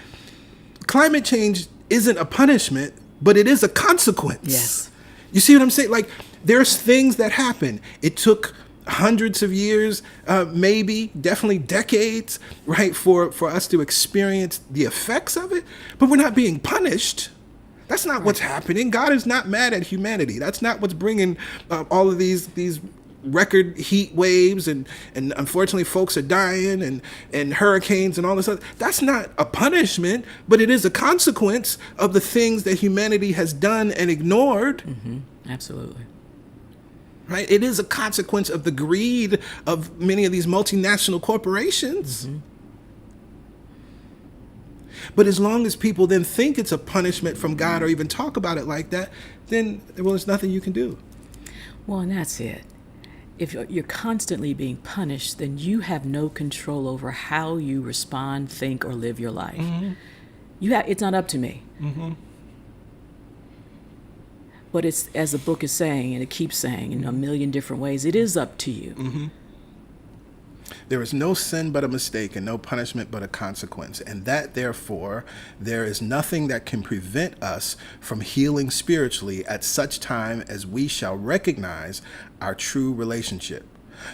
S1: climate change isn't a punishment, but it is a consequence.
S2: Yes.
S1: You see what I'm saying? Like, there's things that happen. It took hundreds of years, maybe, definitely decades, right, for us to experience the effects of it, but we're not being punished. That's not what's happening. God is not mad at humanity. That's not what's bringing all of these record heat waves and unfortunately folks are dying and hurricanes and all this other. That's not a punishment, but it is a consequence of the things that humanity has done and ignored.
S2: Absolutely.
S1: Right? It is a consequence of the greed of many of these multinational corporations. But as long as people then think it's a punishment from God or even talk about it like that, then there's nothing you can do.
S2: Well, and that's it. If you're constantly being punished, then you have no control over how you respond, think, or live your life. It's not up to me. But it's, as the book is saying, and it keeps saying in a million different ways, it is up to you.
S1: There is no sin but a mistake, and no punishment but a consequence. And that, therefore, there is nothing that can prevent us from healing spiritually at such time as we shall recognize our true relationship.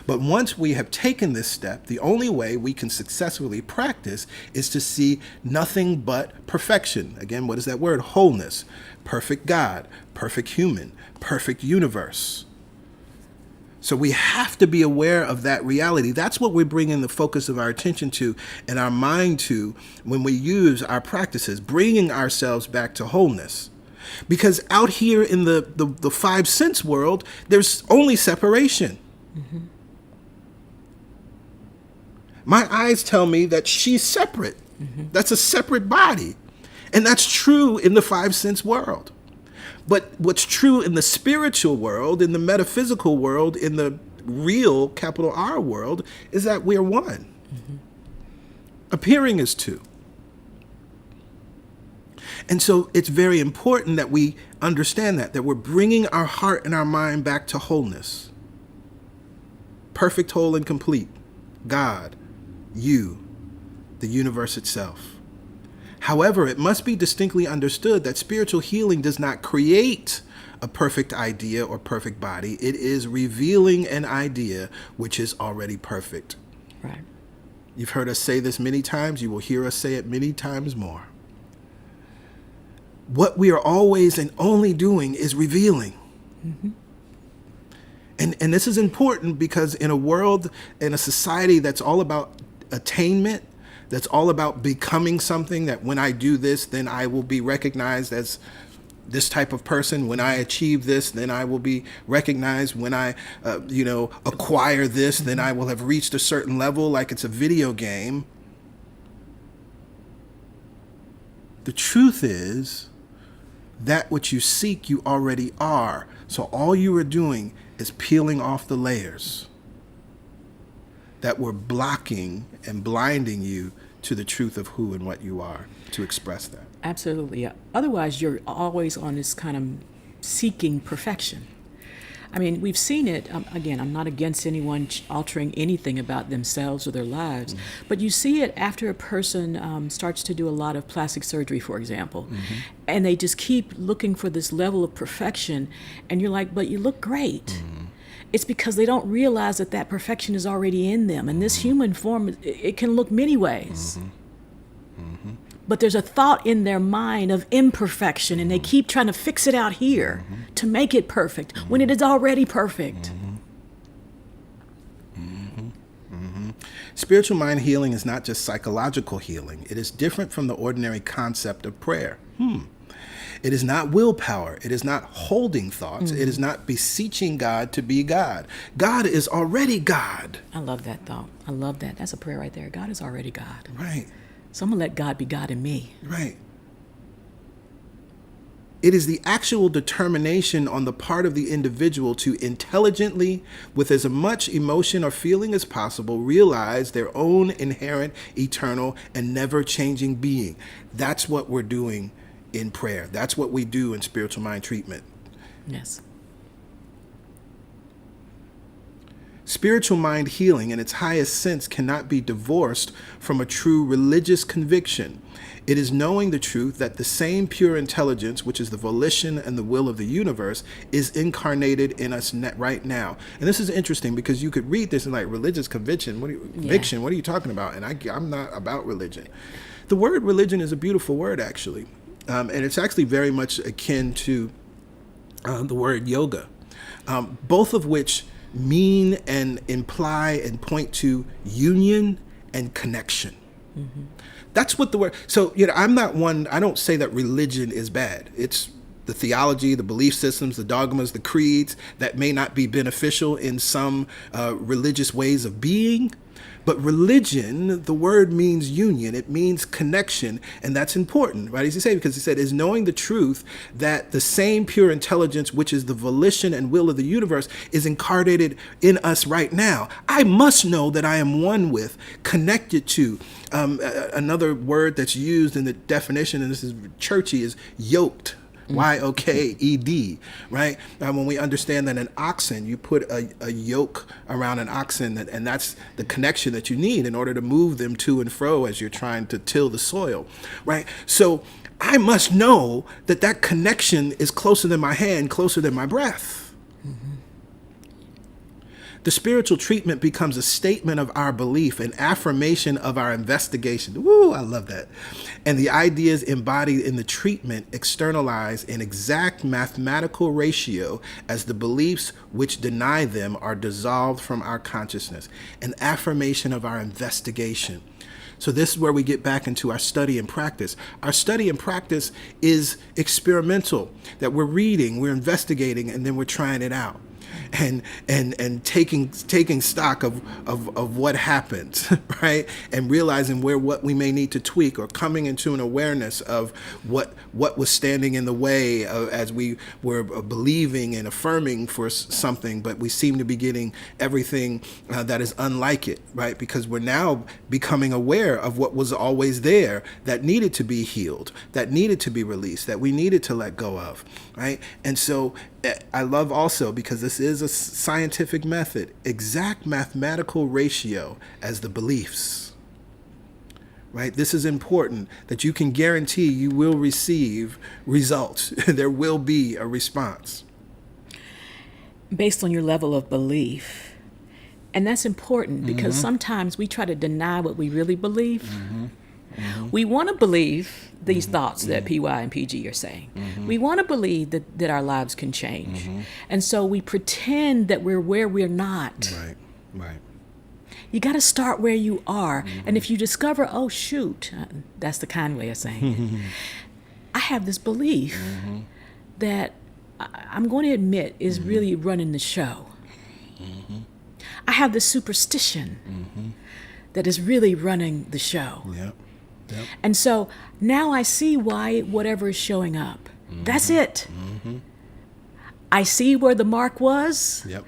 S1: But once we have taken this step, the only way we can successfully practice is to see nothing but perfection. Again, what is that word? Wholeness. Perfect God, perfect human, perfect universe. So we have to be aware of that reality. That's what we're bringing the focus of our attention to and our mind to when we use our practices, bringing ourselves back to wholeness. Because out here in the five sense world, there's only separation. My eyes tell me that she's separate. That's a separate body. And that's true in the five sense world. But what's true in the spiritual world, in the metaphysical world, in the real, capital R world, is that we're one. Appearing as two. And so it's very important that we understand that we're bringing our heart and our mind back to wholeness. Perfect, whole, and complete. God, you, the universe itself. However, it must be distinctly understood that spiritual healing does not create a perfect idea or perfect body. It is revealing an idea which is already perfect.
S2: Right.
S1: You've heard us say this many times. You will hear us say it many times more. What we are always and only doing is revealing.
S2: Mm-hmm.
S1: And this is important because in a world, in a society that's all about attainment, that's all about becoming something, that when I do this, then I will be recognized as this type of person. When I achieve this, then I will be recognized. When I, acquire this, then I will have reached a certain level, like it's a video game. The truth is that which you seek, you already are. So all you are doing is peeling off the layers that were blocking and blinding you to the truth of who and what you are, to express that.
S2: Absolutely. Yeah. Otherwise, you're always on this kind of seeking perfection. I mean, we've seen it. Again, I'm not against anyone altering anything about themselves or their lives, but you see it after a person starts to do a lot of plastic surgery, for example, and they just keep looking for this level of perfection, and you're like, but you look great. It's because they don't realize that that perfection is already in them, and this human form, it can look many ways. But there's a thought in their mind of imperfection, and they keep trying to fix it out here to make it perfect when it is already perfect.
S1: Spiritual mind healing is not just psychological healing. It is different from the ordinary concept of prayer. It is not willpower. It is not holding thoughts. It is not beseeching God to be God. God is already God.
S2: I love that thought. I love that. That's a prayer right there. God is already God.
S1: Right.
S2: So I'm going to let God be God in me.
S1: Right. It is the actual determination on the part of the individual to intelligently, with as much emotion or feeling as possible, realize their own inherent, eternal, and never-changing being. That's what we're doing in prayer. That's what we do in spiritual mind treatment.
S2: Yes.
S1: Spiritual mind healing in its highest sense cannot be divorced from a true religious conviction. It is knowing the truth that the same pure intelligence, which is the volition and the will of the universe, is incarnated in us right now. And this is interesting because you could read this in like religious conviction. Conviction, what are you talking about? And I'm not about religion. The word religion is a beautiful word, actually. And it's actually very much akin to the word yoga, both of which mean and imply and point to union and connection. That's what the word. So, I'm not one, I don't say that religion is bad. It's the theology, the belief systems, the dogmas, the creeds that may not be beneficial in some religious ways of being. But religion, the word means union. It means connection. And that's important, right? As he said, because he said, is knowing the truth that the same pure intelligence, which is the volition and will of the universe, is incarnated in us right now. I must know that I am one with, connected to. Another word that's used in the definition, and this is churchy, is yoked. Y-O-K-E-D, right? When we understand that an oxen, you put a yoke around an oxen, and that's the connection that you need in order to move them to and fro as you're trying to till the soil, right? So I must know that that connection is closer than my hand, closer than my breath. The spiritual treatment becomes a statement of our belief, an affirmation of our investigation. Woo, I love that. And the ideas embodied in the treatment externalize in exact mathematical ratio as the beliefs which deny them are dissolved from our consciousness. An affirmation of our investigation. So this is where we get back into our study and practice. Our study and practice is experimental, that we're reading, we're investigating, and then we're trying it out. And taking stock of what happened, right? And realizing what we may need to tweak, or coming into an awareness of what was standing in the way as we were believing and affirming for something, but we seem to be getting everything that is unlike it, right? Because we're now becoming aware of what was always there that needed to be healed, that needed to be released, that we needed to let go of, right? And so I love also, because this is a scientific method, exact mathematical ratio as the beliefs, right? This is important, that you can guarantee you will receive results. There will be a response.
S2: Based on your level of belief. And that's important because sometimes we try to deny what we really believe. We want to believe these thoughts that PY and PG are saying. We want to believe that our lives can change. And so we pretend that we're where we're not.
S1: Right.
S2: You got to start where you are. And if you discover, oh, shoot, that's the kind way of saying it. I have this belief that I'm going to admit is really running the show. I have this superstition that is really running the show.
S1: Yep.
S2: And so now I see why whatever is showing up. That's it. I see where the mark was.
S1: Yep.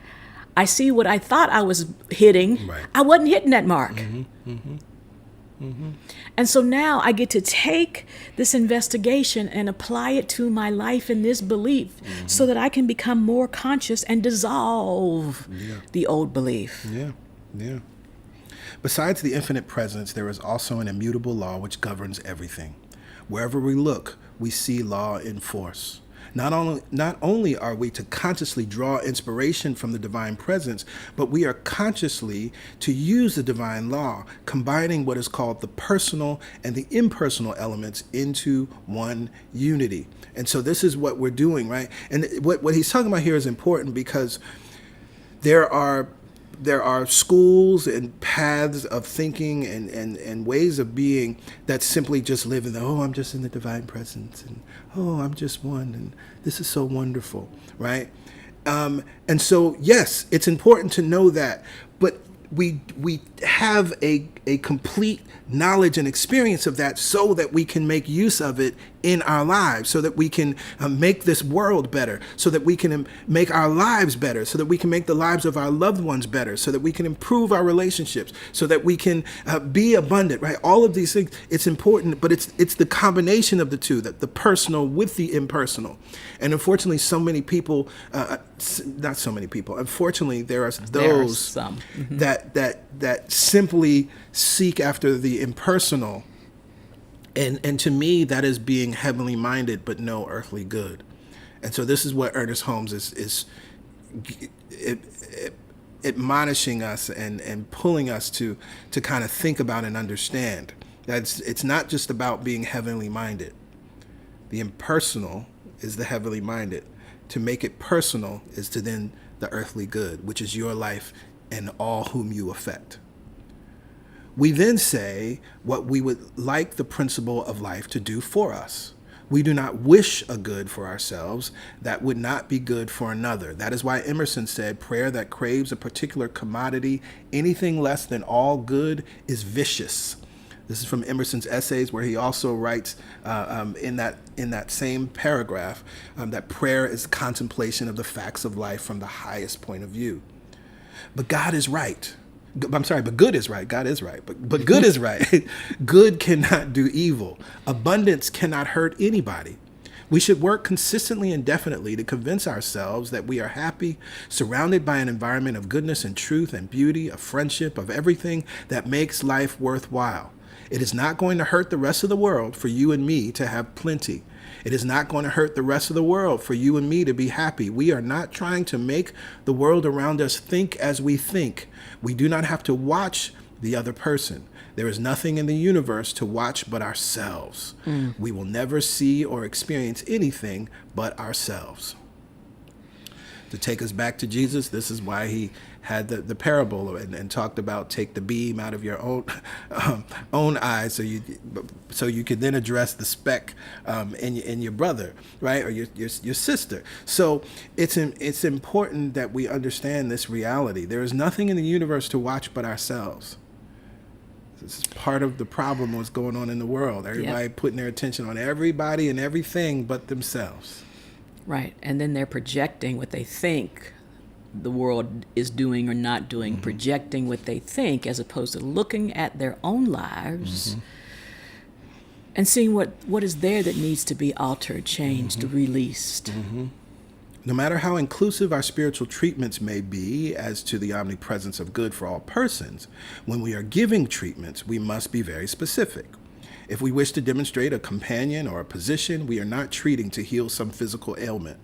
S2: I see what I thought I was hitting.
S1: Right.
S2: I wasn't hitting that mark. And so now I get to take this investigation and apply it to my life in this belief so that I can become more conscious and dissolve the old belief.
S1: Yeah. Besides the infinite presence, there is also an immutable law which governs everything. Wherever we look, we see law in force. Not only are we to consciously draw inspiration from the divine presence, but we are consciously to use the divine law, combining what is called the personal and the impersonal elements into one unity. And so this is what we're doing, right? And what he's talking about here is important because there are schools and paths of thinking and ways of being that simply just live in I'm just in the divine presence, and I'm just one, and this is so wonderful, right? And so, yes, it's important to know that, but we have a complete knowledge and experience of that so that we can make use of it in our lives, so that we can make this world better, so that we can make our lives better, so that we can make the lives of our loved ones better, so that we can improve our relationships, so that we can be abundant, right? All of these things, it's important, but it's the combination of the two, that the personal with the impersonal. And unfortunately, unfortunately, there are those that simply seek after the impersonal. And to me, that is being heavenly minded, but no earthly good. And so this is what Ernest Holmes is admonishing us and pulling us to kind of think about and understand. That it's not just about being heavenly minded. The impersonal is the heavenly minded. To make it personal is to then the earthly good, which is your life and all whom you affect. We then say what we would like the principle of life to do for us. We do not wish a good for ourselves that would not be good for another. That is why Emerson said, prayer that craves a particular commodity, anything less than all good, is vicious. This is from Emerson's essays, where he also writes in that same paragraph that prayer is contemplation of the facts of life from the highest point of view. But God is right. But good is right. God is right. But good is right. Good cannot do evil. Abundance cannot hurt anybody. We should work consistently and definitely to convince ourselves that we are happy, surrounded by an environment of goodness and truth and beauty, of friendship, of everything that makes life worthwhile. It is not going to hurt the rest of the world for you and me to have plenty. It is not going to hurt the rest of the world for you and me to be happy. We are not trying to make the world around us think as we think. We do not have to watch the other person. There is nothing in the universe to watch but ourselves. We will never see or experience anything but ourselves. To take us back to Jesus, this is why he had the parable and talked about take the beam out of your own eye so you could then address the speck in your brother, right, or your sister. So it's important that we understand this reality. There is nothing in the universe to watch but ourselves. This is part of the problem what's going on in the world. Everybody putting their attention on everybody and everything but themselves.
S2: Right. And then they're projecting what they think the world is doing or not doing, projecting what they think, as opposed to looking at their own lives and seeing what is there that needs to be altered, changed, released.
S1: No matter how inclusive our spiritual treatments may be as to the omnipresence of good for all persons, when we are giving treatments, we must be very specific. If we wish to demonstrate a companion or a position, we are not treating to heal some physical ailment.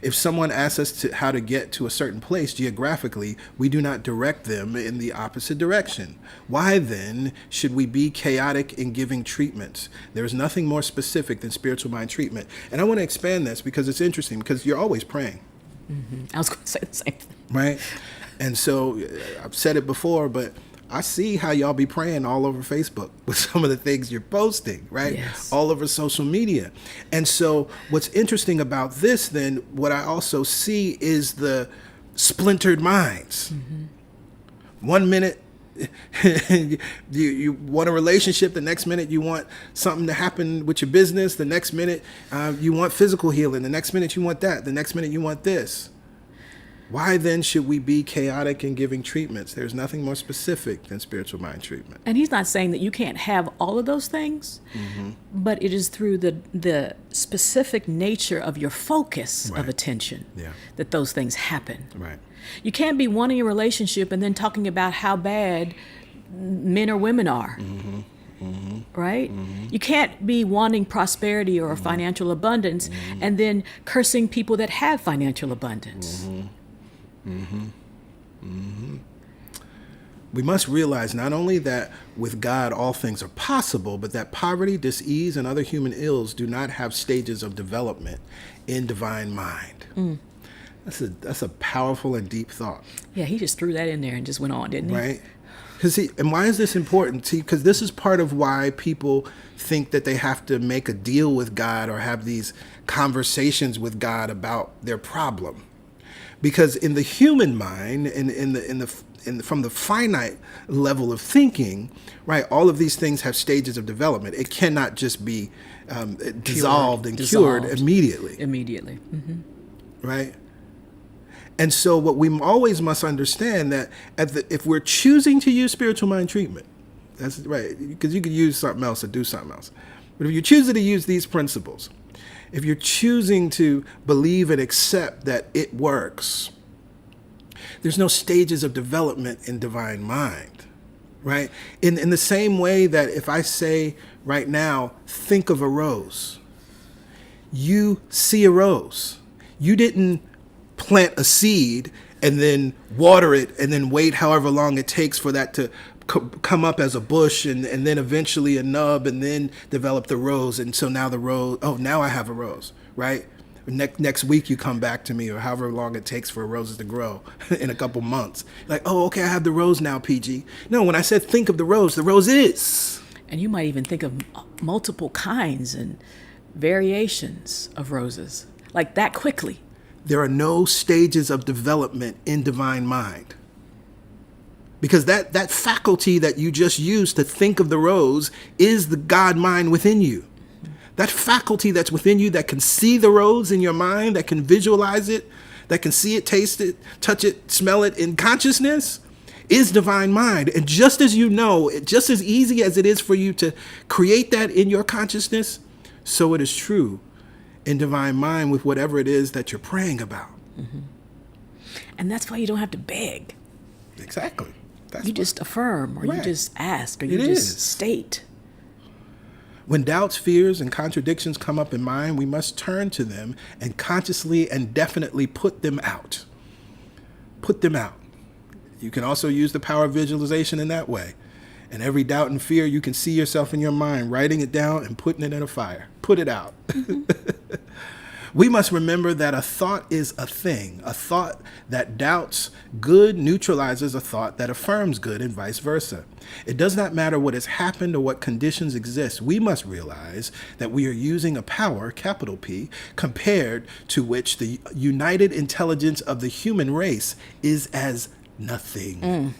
S1: If someone asks us how to get to a certain place geographically, we do not direct them in the opposite direction. Why then should we be chaotic in giving treatments? There is nothing more specific than spiritual mind treatment. And I want to expand this because it's interesting, because you're always praying.
S2: I was going to say the same thing.
S1: Right? And so I've said it before, but I see how y'all be praying all over Facebook with some of the things you're posting, right?
S2: Yes.
S1: All over social media. And so what's interesting about this then, what I also see is the splintered minds. Mm-hmm. 1 minute you want a relationship, the next minute you want something to happen with your business, the next minute you want physical healing, the next minute you want that, the next minute you want this. Why then should we be chaotic in giving treatments? There's nothing more specific than spiritual mind treatment.
S2: And he's not saying that you can't have all of those things, but it is through the specific nature of your focus of attention that those things happen.
S1: Right.
S2: You can't be wanting a relationship and then talking about how bad men or women are. Right? You can't be wanting prosperity or financial abundance and then cursing people that have financial abundance.
S1: We must realize not only that with God all things are possible, but that poverty, dis-ease, and other human ills do not have stages of development in divine mind. That's a powerful and deep thought.
S2: Yeah, he just threw that in there and just went on, didn't he?
S1: Right? And why is this important? See, because this is part of why people think that they have to make a deal with God or have these conversations with God about their problem. Because in the human mind, from the finite level of thinking, right, all of these things have stages of development. It cannot just be dissolved and cured immediately. Right? And so what we always must understand that if we're choosing to use spiritual mind treatment, that's right, because you could use something else or do something else. But if you're choosing to use these principles, if you're choosing to believe and accept that it works, there's no stages of development in divine mind, right? In the same way that if I say right now, think of a rose, you see a rose. You didn't plant a seed and then water it and then wait however long it takes for that to come up as a bush and then eventually a nub and then develop the rose. And so now the rose, now I have a rose, right? Next week you come back to me, or however long it takes for roses to grow in a couple months. Like, oh, okay, I have the rose now, PG. No, when I said think of the rose is.
S2: And you might even think of multiple kinds and variations of roses, like that quickly.
S1: There are no stages of development in divine mind. Because that faculty that you just used to think of the rose is the God mind within you. That faculty that's within you that can see the rose in your mind, that can visualize it, that can see it, taste it, touch it, smell it in consciousness is divine mind. And just as you know, just as easy as it is for you to create that in your consciousness, so it is true in divine mind with whatever it is that you're praying about.
S2: And that's why you don't have to beg.
S1: Exactly.
S2: You just affirm, or you just ask, or you just state.
S1: When doubts, fears, and contradictions come up in mind, we must turn to them and consciously and definitely put them out. Put them out. You can also use the power of visualization in that way. And every doubt and fear, you can see yourself in your mind, writing it down and putting it in a fire. Put it out. We must remember that a thought is a thing. A thought that doubts good neutralizes a thought that affirms good, and vice versa. It does not matter what has happened or what conditions exist. We must realize that we are using a power, capital P, compared to which the united intelligence of the human race is as nothing.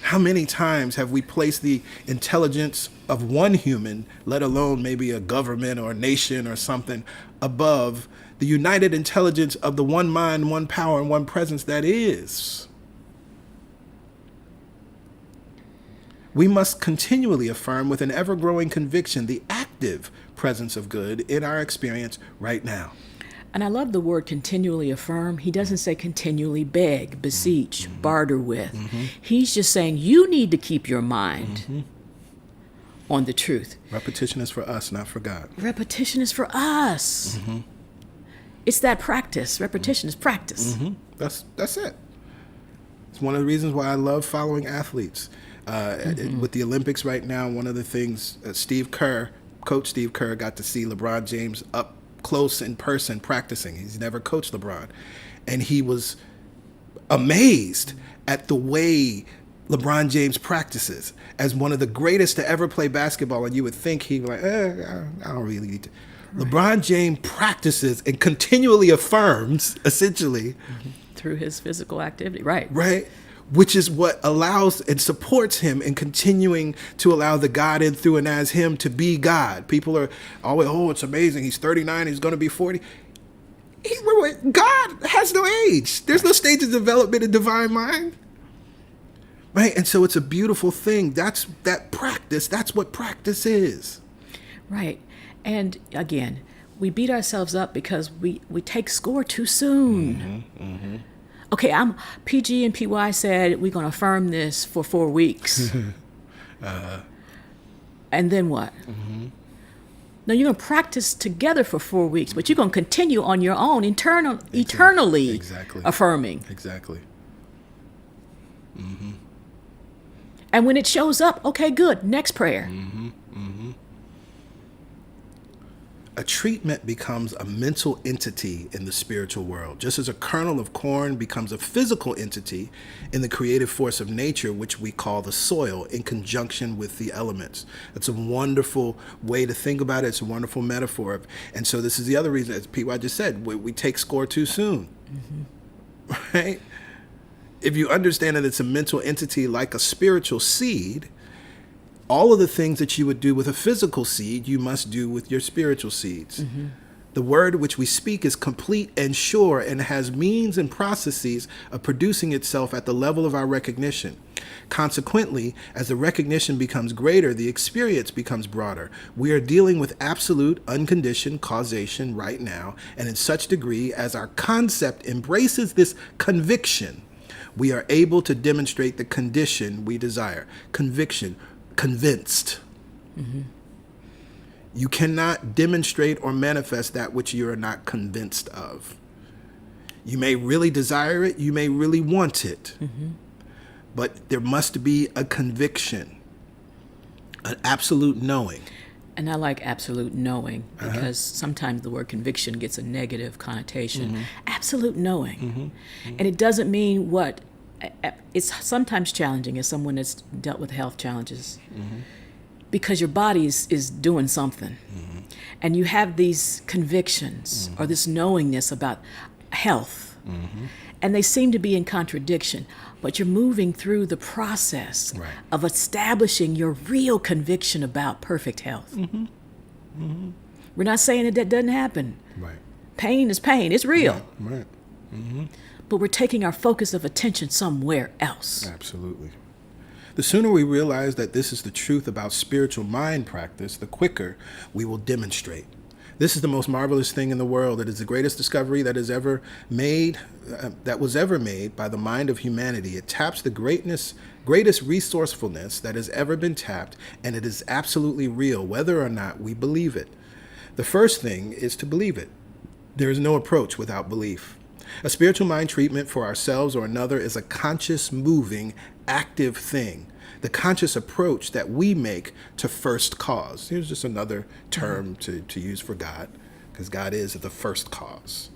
S1: How many times have we placed the intelligence of one human, let alone maybe a government or a nation or something, above the united intelligence of the one mind, one power, and one presence that is? We must continually affirm with an ever-growing conviction the active active presence of good in our experience right now.
S2: And I love the word continually affirm. He doesn't say continually beg, beseech, barter with. He's just saying you need to keep your mind on the truth.
S1: Repetition is for us, not for God.
S2: Repetition is for us. It's that practice. Repetition is practice.
S1: That's it. It's one of the reasons why I love following athletes. With the Olympics right now, one of the things Coach Steve Kerr got to see LeBron James up close in person practicing. He's never coached LeBron. And he was amazed at the way LeBron James practices as one of the greatest to ever play basketball. And you would think he'd be like, I don't really need to. Right. LeBron James practices and continually affirms, essentially.
S2: Through his physical activity, right.
S1: Right. Which is what allows and supports him in continuing to allow the God in, through, and as him to be God. People are always, it's amazing. He's 39. He's going to be 40. God has no age. There's no stage of development in divine mind. Right. And so it's a beautiful thing. That's that practice. That's what practice is.
S2: Right. And again, we beat ourselves up because we take score too soon. Okay, PG and PY said we're going to affirm this for 4 weeks. And then what? Now, you're going to practice together for 4 weeks, but you're going to continue on your own eternally affirming.
S1: Exactly.
S2: And when it shows up, okay, good, next prayer.
S1: A treatment becomes a mental entity in the spiritual world, just as a kernel of corn becomes a physical entity in the creative force of nature, which we call the soil, in conjunction with the elements. It's a wonderful way to think about it. It's a wonderful metaphor. And so this is the other reason, as PY just said, we take score too soon. Right? If you understand that it's a mental entity like a spiritual seed, all of the things that you would do with a physical seed, you must do with your spiritual seeds. The word which we speak is complete and sure and has means and processes of producing itself at the level of our recognition. Consequently, as the recognition becomes greater, the experience becomes broader. We are dealing with absolute, unconditioned causation right now, and in such degree as our concept embraces this conviction, we are able to demonstrate the condition we desire. Conviction. Convinced. You cannot demonstrate or manifest that which you are not convinced of. You may really desire it, you may really want it, but there must be a conviction, an absolute knowing.
S2: And I like absolute knowing because sometimes the word conviction gets a negative connotation. Absolute knowing. And it doesn't mean what. It's sometimes challenging as someone that's dealt with health challenges because your body is doing something and you have these convictions or this knowingness about health and they seem to be in contradiction, but you're moving through the process of establishing your real conviction about perfect health. We're not saying that doesn't happen. Pain is pain. It's real. But we're taking our focus of attention somewhere else.
S1: Absolutely. The sooner we realize that this is the truth about spiritual mind practice, the quicker we will demonstrate. This is the most marvelous thing in the world. It is the greatest discovery that is ever made, that was ever made by the mind of humanity. It taps the greatest resourcefulness that has ever been tapped, and it is absolutely real, whether or not we believe it. The first thing is to believe it. There is no approach without belief. A spiritual mind treatment for ourselves or another is a conscious, moving, active thing. The conscious approach that we make to first cause. Here's just another term to use for God, because God is the first cause.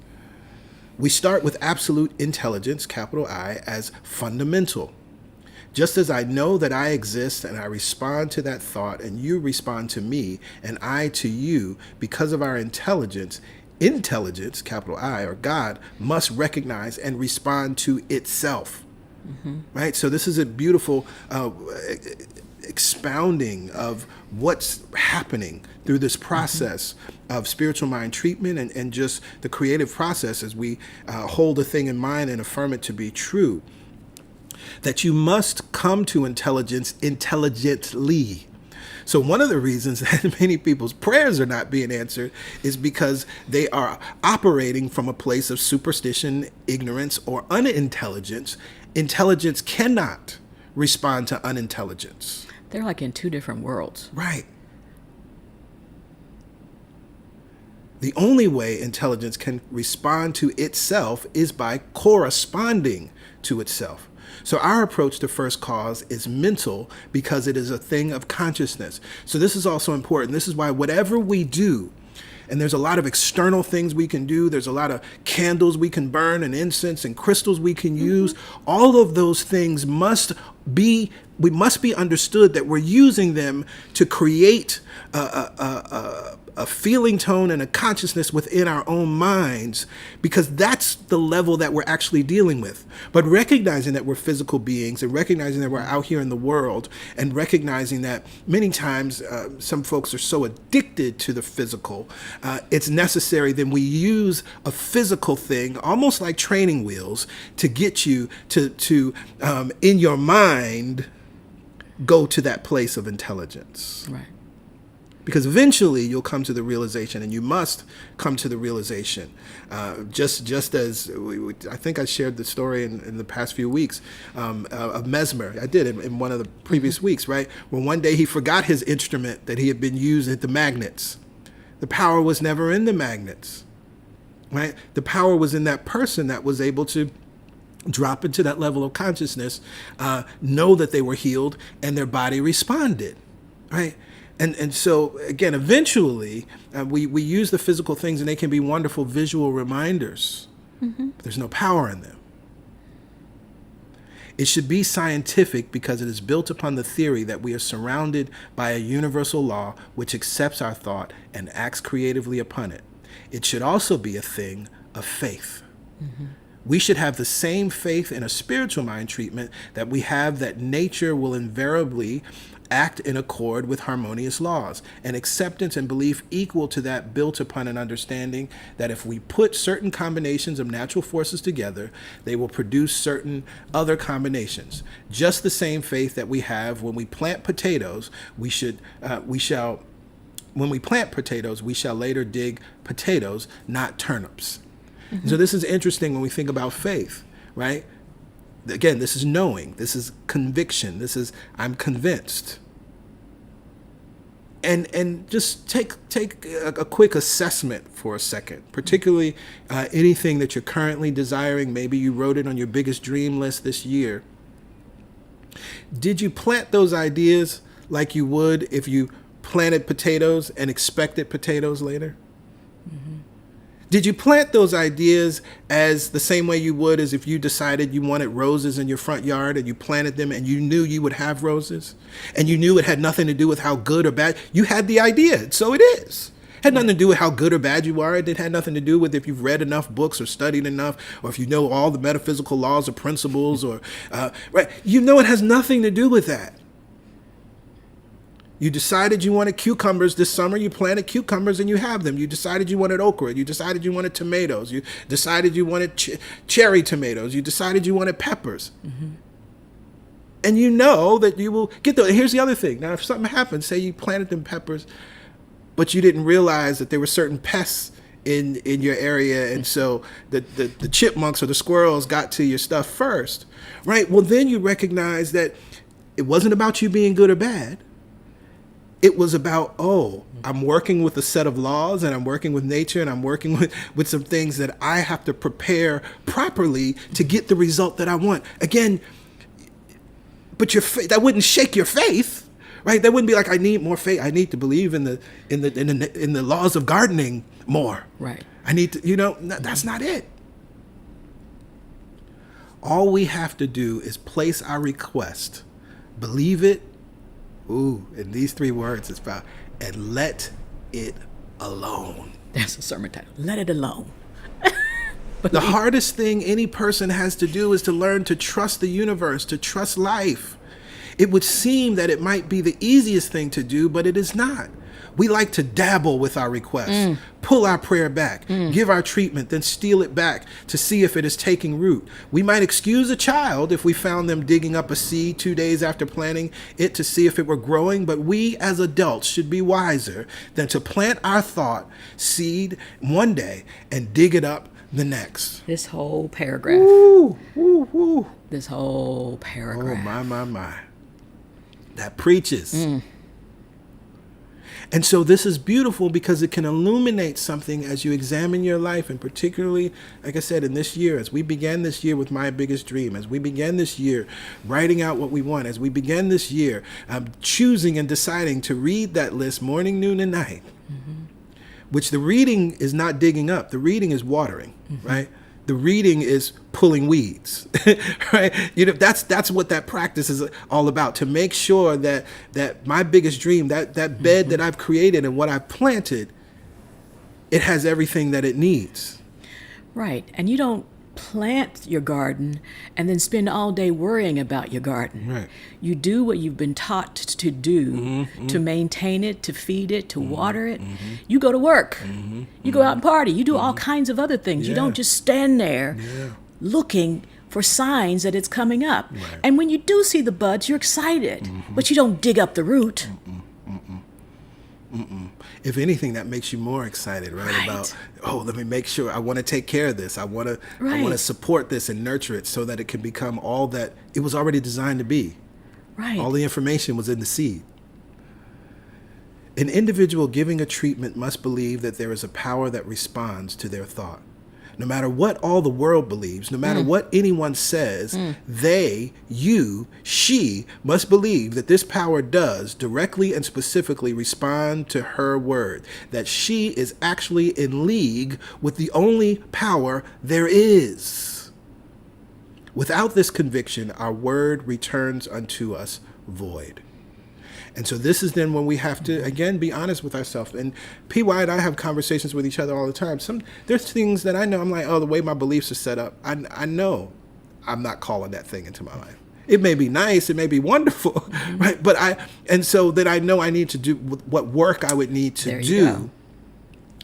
S1: We start with absolute intelligence, capital I, as fundamental. Just as I know that I exist and I respond to that thought and you respond to me and I to you because of our intelligence, capital I, or God, must recognize and respond to itself. Right? So this is a beautiful expounding of what's happening through this process of spiritual mind treatment and just the creative process as we hold a thing in mind and affirm it to be true. That you must come to intelligence intelligently. So one of the reasons that many people's prayers are not being answered is because they are operating from a place of superstition, ignorance, or unintelligence. Intelligence cannot respond to unintelligence.
S2: They're like in two different worlds.
S1: Right. The only way intelligence can respond to itself is by corresponding to itself. So our approach to first cause is mental because it is a thing of consciousness. So this is also important. This is why whatever we do, and there's a lot of external things we can do. There's a lot of candles we can burn and incense and crystals we can use. All of those things must be understood that we're using them to create a feeling tone and a consciousness within our own minds, because that's the level that we're actually dealing with. But recognizing that we're physical beings and recognizing that we're out here in the world and recognizing that many times some folks are so addicted to the physical, it's necessary then we use a physical thing, almost like training wheels, to get you to in your mind, go to that place of intelligence.
S2: Right.
S1: Because eventually you'll come to the realization, and you must come to the realization. Just as I think I shared the story in the past few weeks of Mesmer. I did in one of the previous weeks, right? When one day he forgot his instrument that he had been using at the magnets. The power was never in the magnets, right? The power was in that person that was able to drop into that level of consciousness, know that they were healed, and their body responded, right? And so, again, eventually, we use the physical things, and they can be wonderful visual reminders. But there's no power in them. It should be scientific because it is built upon the theory that we are surrounded by a universal law which accepts our thought and acts creatively upon it. It should also be a thing of faith. We should have the same faith in a spiritual mind treatment that we have that nature will invariably act in accord with harmonious laws, and acceptance and belief equal to that built upon an understanding that if we put certain combinations of natural forces together, they will produce certain other combinations. Just the same faith that we have when we plant potatoes, we shall later dig potatoes, not turnips. So this is interesting when we think about faith, right? Again, this is knowing, this is conviction, this is I'm convinced. And just take a quick assessment for a second, particularly anything that you're currently desiring. Maybe you wrote it on your biggest dream list this year. Did you plant those ideas like you would if you planted potatoes and expected potatoes later? Did you plant those ideas as the same way you would as if you decided you wanted roses in your front yard and you planted them and you knew you would have roses and you knew it had nothing to do with how good or bad? You had the idea, so it is. It had nothing to do with how good or bad you are. It had nothing to do with if you've read enough books or studied enough or if you know all the metaphysical laws or principles or, right? You know, it has nothing to do with that. You decided you wanted cucumbers this summer, you planted cucumbers and you have them. You decided you wanted okra, you decided you wanted tomatoes, you decided you wanted cherry tomatoes, you decided you wanted peppers. And you know that you will get those. Here's the other thing. Now, if something happens, say you planted them peppers, but you didn't realize that there were certain pests in your area, and so the chipmunks or the squirrels got to your stuff first, right? Well, then you recognize that it wasn't about you being good or bad. It was about, I'm working with a set of laws and I'm working with nature and I'm working with some things that I have to prepare properly to get the result that I want. Again, but that wouldn't shake your faith, right? That wouldn't be like, I need more faith. I need to believe in the laws of gardening more.
S2: Right.
S1: I need to, that's not it. All we have to do is place our request, believe it, and these 3 words it's about, and let it alone.
S2: That's a sermon title. Let it alone.
S1: The hardest thing any person has to do is to learn to trust the universe, to trust life. It would seem that it might be the easiest thing to do, but it is not. We like to dabble with our requests, pull our prayer back, give our treatment, then steal it back to see if it is taking root. We might excuse a child if we found them digging up a seed 2 days after planting it to see if it were growing, but we as adults should be wiser than to plant our thought seed one day and dig it up the next.
S2: This whole paragraph.
S1: Woo, woo, woo.
S2: This whole
S1: Oh,
S2: paragraph.
S1: my. That preaches. And so this is beautiful because it can illuminate something as you examine your life, and particularly, like I said, in this year, as we began this year with My Biggest Dream, as we began this year writing out what we want, as we began this year choosing and deciding to read that list morning, noon, and night, which the reading is not digging up. The reading is watering, right? The reading is pulling weeds, right? That's what that practice is all about, to make sure that my biggest dream, that bed that I've created and what I've planted, it has everything that it needs.
S2: Right. And you don't plant your garden and then spend all day worrying about your garden.
S1: Right.
S2: You do what you've been taught to do, to maintain it, to feed it, to water it. You go to work. You go out and party. You do all kinds of other things. You don't just stand there looking for signs that it's coming up.
S1: Right.
S2: And when you do see the buds, you're excited, but you don't dig up the root.
S1: If anything, that makes you more excited, right? About, let me make sure, I want to take care of this. I want to support this and nurture it so that it can become all that it was already designed to be.
S2: Right.
S1: All the information was in the seed. An individual giving a treatment must believe that there is a power that responds to their thought. No matter what all the world believes, no matter what anyone says, they, you, she must believe that this power does directly and specifically respond to her word, that she is actually in league with the only power there is. Without this conviction, our word returns unto us void. And so this is then when we have to, again, be honest with ourselves. And PY and I have conversations with each other all the time. There's things that I know, I'm like, the way my beliefs are set up, I know I'm not calling that thing into my life. It may be nice, it may be wonderful, right? But so that I know I need to do what work I would need to do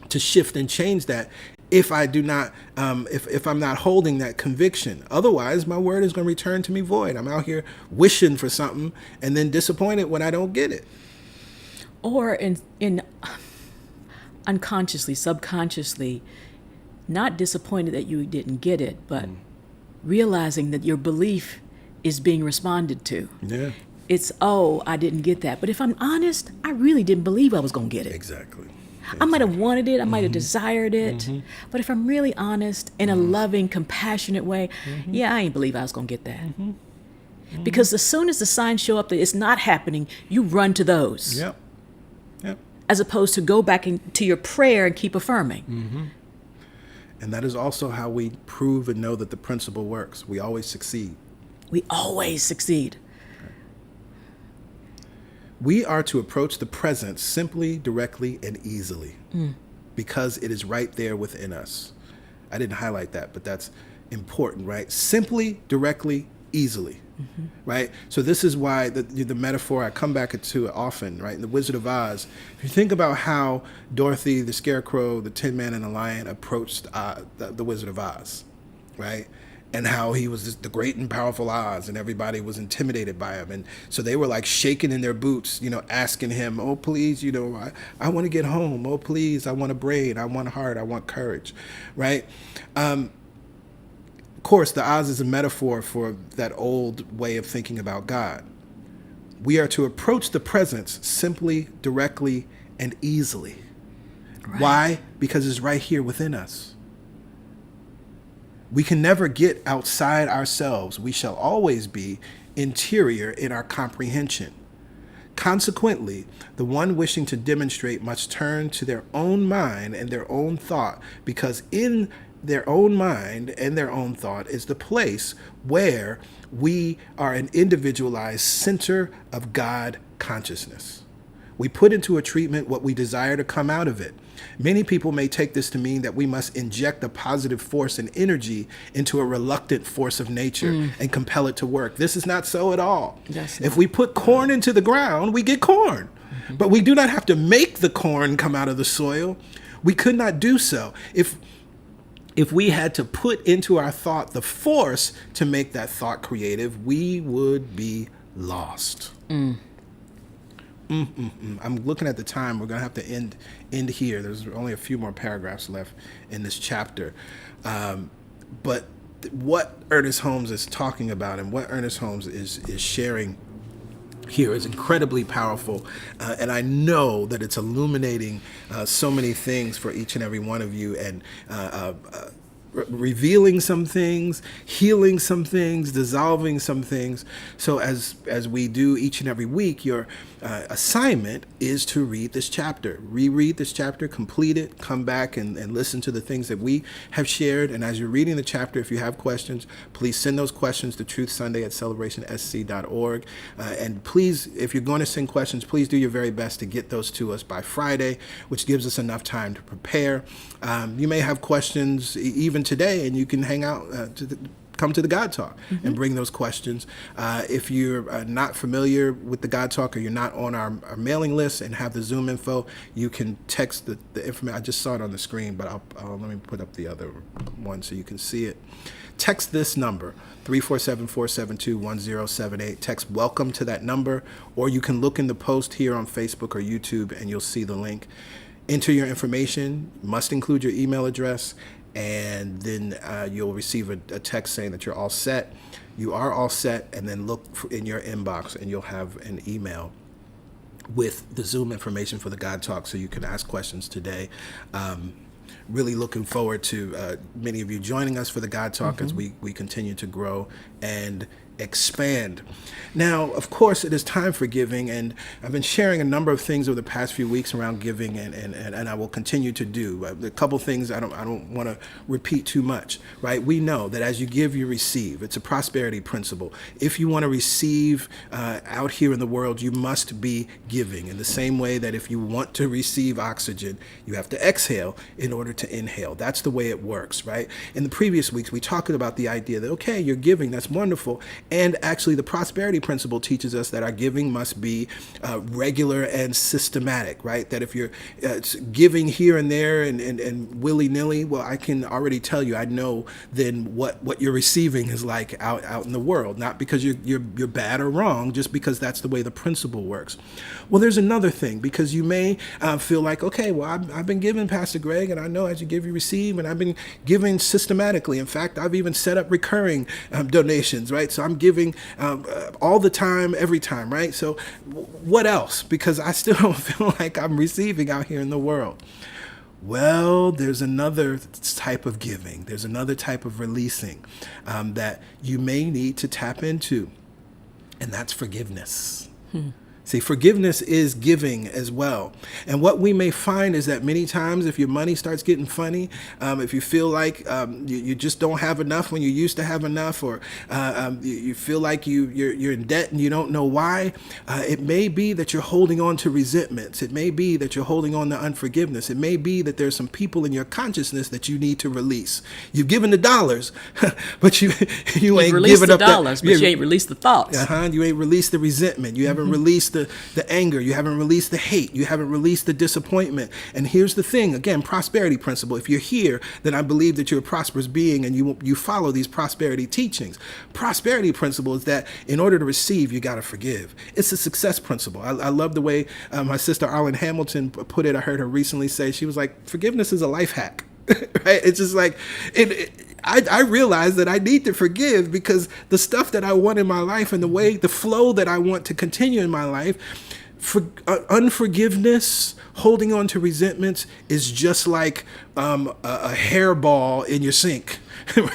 S1: to shift and change that. If I do not, if I'm not holding that conviction. Otherwise, my word is going to return to me void. I'm out here wishing for something and then disappointed when I don't get it.
S2: Or in unconsciously, subconsciously, not disappointed that you didn't get it, but realizing that your belief is being responded to.
S1: Yeah.
S2: It's, I didn't get that. But if I'm honest, I really didn't believe I was going to get it.
S1: Exactly.
S2: I might have wanted it, I might have desired it, but if I'm really honest, in a loving, compassionate way, I ain't believe I was going to get that. Because as soon as the signs show up that it's not happening, you run to those.
S1: Yep.
S2: As opposed to go back into your prayer and keep affirming.
S1: And that is also how we prove and know that the principle works. We always succeed.
S2: We always succeed.
S1: We are to approach the present simply, directly, and easily because it is right there within us. I didn't highlight that, but that's important, right? Simply, directly, easily, right? So this is why the metaphor, I come back to it often, right? In The Wizard of Oz, if you think about how Dorothy, the Scarecrow, the Tin Man, and the Lion approached the Wizard of Oz, right? And how he was the great and powerful Oz, and everybody was intimidated by him. And so they were like shaking in their boots, asking him, oh, please, I want to get home. Oh, please, I want a braid. I want a heart. I want courage, right? Of course, the Oz is a metaphor for that old way of thinking about God. We are to approach the presence simply, directly, and easily. Right. Why? Because it's right here within us. We can never get outside ourselves. We shall always be interior in our comprehension. Consequently, the one wishing to demonstrate must turn to their own mind and their own thought, because in their own mind and their own thought is the place where we are an individualized center of God consciousness. We put into a treatment what we desire to come out of it. Many people may take this to mean that we must inject a positive force and energy into a reluctant force of nature and compel it to work. This is not so at all. If we put corn into the ground, we get corn. But we do not have to make the corn come out of the soil. We could not do so. If we had to put into our thought the force to make that thought creative, we would be lost. I'm looking at the time. We're going to have to end here. There's only a few more paragraphs left in this chapter. But what Ernest Holmes is talking about and what Ernest Holmes is sharing here is incredibly powerful. And I know that it's illuminating so many things for each and every one of you, and revealing some things, healing some things, dissolving some things. So as we do each and every week, your assignment is to read this chapter, reread this chapter, complete it, come back and listen to the things that we have shared. And as you're reading the chapter, if you have questions, please send those questions to truthsunday@celebrationsc.org. And please, if you're going to send questions, please do your very best to get those to us by Friday, which gives us enough time to prepare. You may have questions even today, and you can hang out come to the God Talk and bring those questions. If you're not familiar with the God Talk, or you're not on our mailing list and have the Zoom info, you can text the information. I just saw it on the screen, but let me put up the other one so you can see it. Text this number, 347-472-1078. Text welcome to that number, or you can look in the post here on Facebook or YouTube and you'll see the link. Enter your information, must include your email address, and then you'll receive a text saying that you're all set. You are all set, and then look in your inbox and you'll have an email with the Zoom information for the God Talk so you can ask questions today. Really looking forward to many of you joining us for the God Talk as we continue to grow and expand. Now, of course, it is time for giving, and I've been sharing a number of things over the past few weeks around giving, and I will continue to do. A couple things I don't want to repeat too much, right? We know that as you give, you receive. It's a prosperity principle. If you want to receive out here in the world, you must be giving. In the same way that if you want to receive oxygen, you have to exhale in order to inhale. That's the way it works, right? In the previous weeks, we talked about the idea that, okay, you're giving, that's wonderful. And actually, the prosperity principle teaches us that our giving must be regular and systematic, right? That if you're giving here and there and willy-nilly, well, I can already tell you, I know then what you're receiving is like out in the world. Not because you're bad or wrong, just because that's the way the principle works. Well, there's another thing, because you may feel like, okay, well, I've been giving, Pastor Greg, and I know as you give, you receive, and I've been giving systematically. In fact, I've even set up recurring donations, right? So I'm giving all the time, every time, right? So what else? Because I still don't feel like I'm receiving out here in the world. Well, there's another type of giving. There's another type of releasing that you may need to tap into, and that's forgiveness. See, forgiveness is giving as well. And what we may find is that many times if your money starts getting funny, if you feel like you just don't have enough when you used to have enough, or you feel like you're in debt and you don't know why, it may be that you're holding on to resentments. It may be that you're holding on to unforgiveness. It may be that there's some people in your consciousness that you need to release. You've given the dollars, but you ain't given up the
S2: dollars, but you ain't released the thoughts.
S1: You ain't released the resentment. You haven't released the anger. You haven't released the hate. You haven't released the disappointment. And here's the thing, again, prosperity principle. If you're here, then I believe that you're a prosperous being and you follow these prosperity teachings. Prosperity principle is that in order to receive, you got to forgive. It's a success principle. I love the way my sister Arlen Hamilton put it. I heard her recently say, she was like, forgiveness is a life hack. Right? It's just like, I realize that I need to forgive, because the stuff that I want in my life and the flow that I want to continue in my life, unforgiveness, holding on to resentments is just like a hairball in your sink,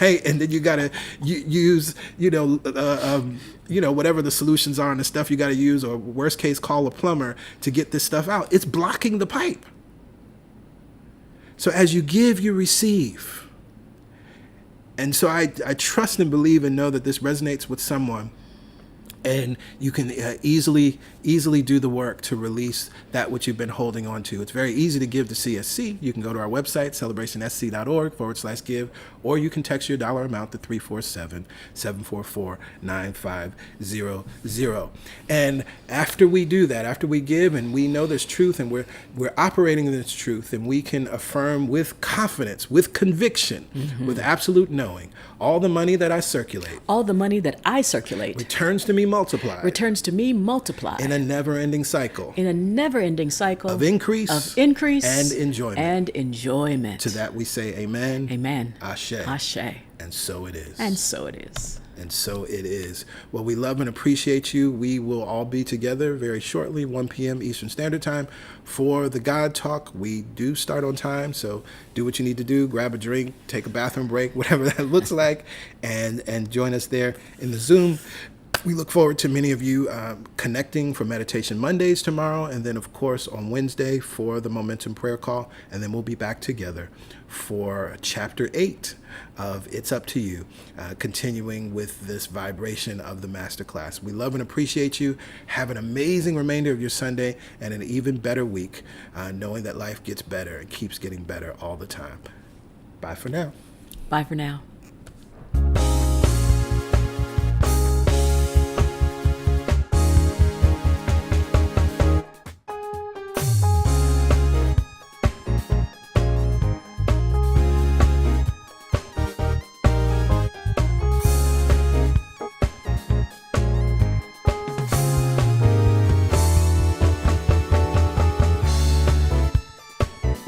S1: right? And then you got to use, whatever the solutions are and the stuff you got to use, or worst case, call a plumber to get this stuff out. It's blocking the pipe. So as you give, you receive. And so I trust and believe and know that this resonates with someone And you can easily do the work to release that which you've been holding on to. It's very easy to give to CSC. You can go to our website, celebrationsc.org/give, or you can text your dollar amount to 347-744-9500. And after we do that, after we give and we know this truth and we're operating in this truth, and we can affirm with confidence, with conviction, with absolute knowing, all the money that I circulate returns to me multiplied.
S2: Returns to me multiplied.
S1: In a never-ending cycle.
S2: In a never-ending cycle.
S1: Of increase. And enjoyment.
S2: And enjoyment.
S1: To that we say amen.
S2: Amen.
S1: Ashe.
S2: Ashe.
S1: And so it is.
S2: And so it is.
S1: And so it is. Well, we love and appreciate you. We will all be together very shortly, 1 p.m. Eastern Standard Time, for the God Talk. We do start on time, so do what you need to do. Grab a drink, take a bathroom break, whatever that looks like, and join us there in the Zoom. We look forward to many of you connecting for Meditation Mondays tomorrow, and then, of course, on Wednesday for the Momentum Prayer Call, and then we'll be back together for Chapter 8 of It's Up to You, continuing with this vibration of the Masterclass. We love and appreciate you. Have an amazing remainder of your Sunday and an even better week, knowing that life gets better and keeps getting better all the time. Bye for now.
S2: Bye for now.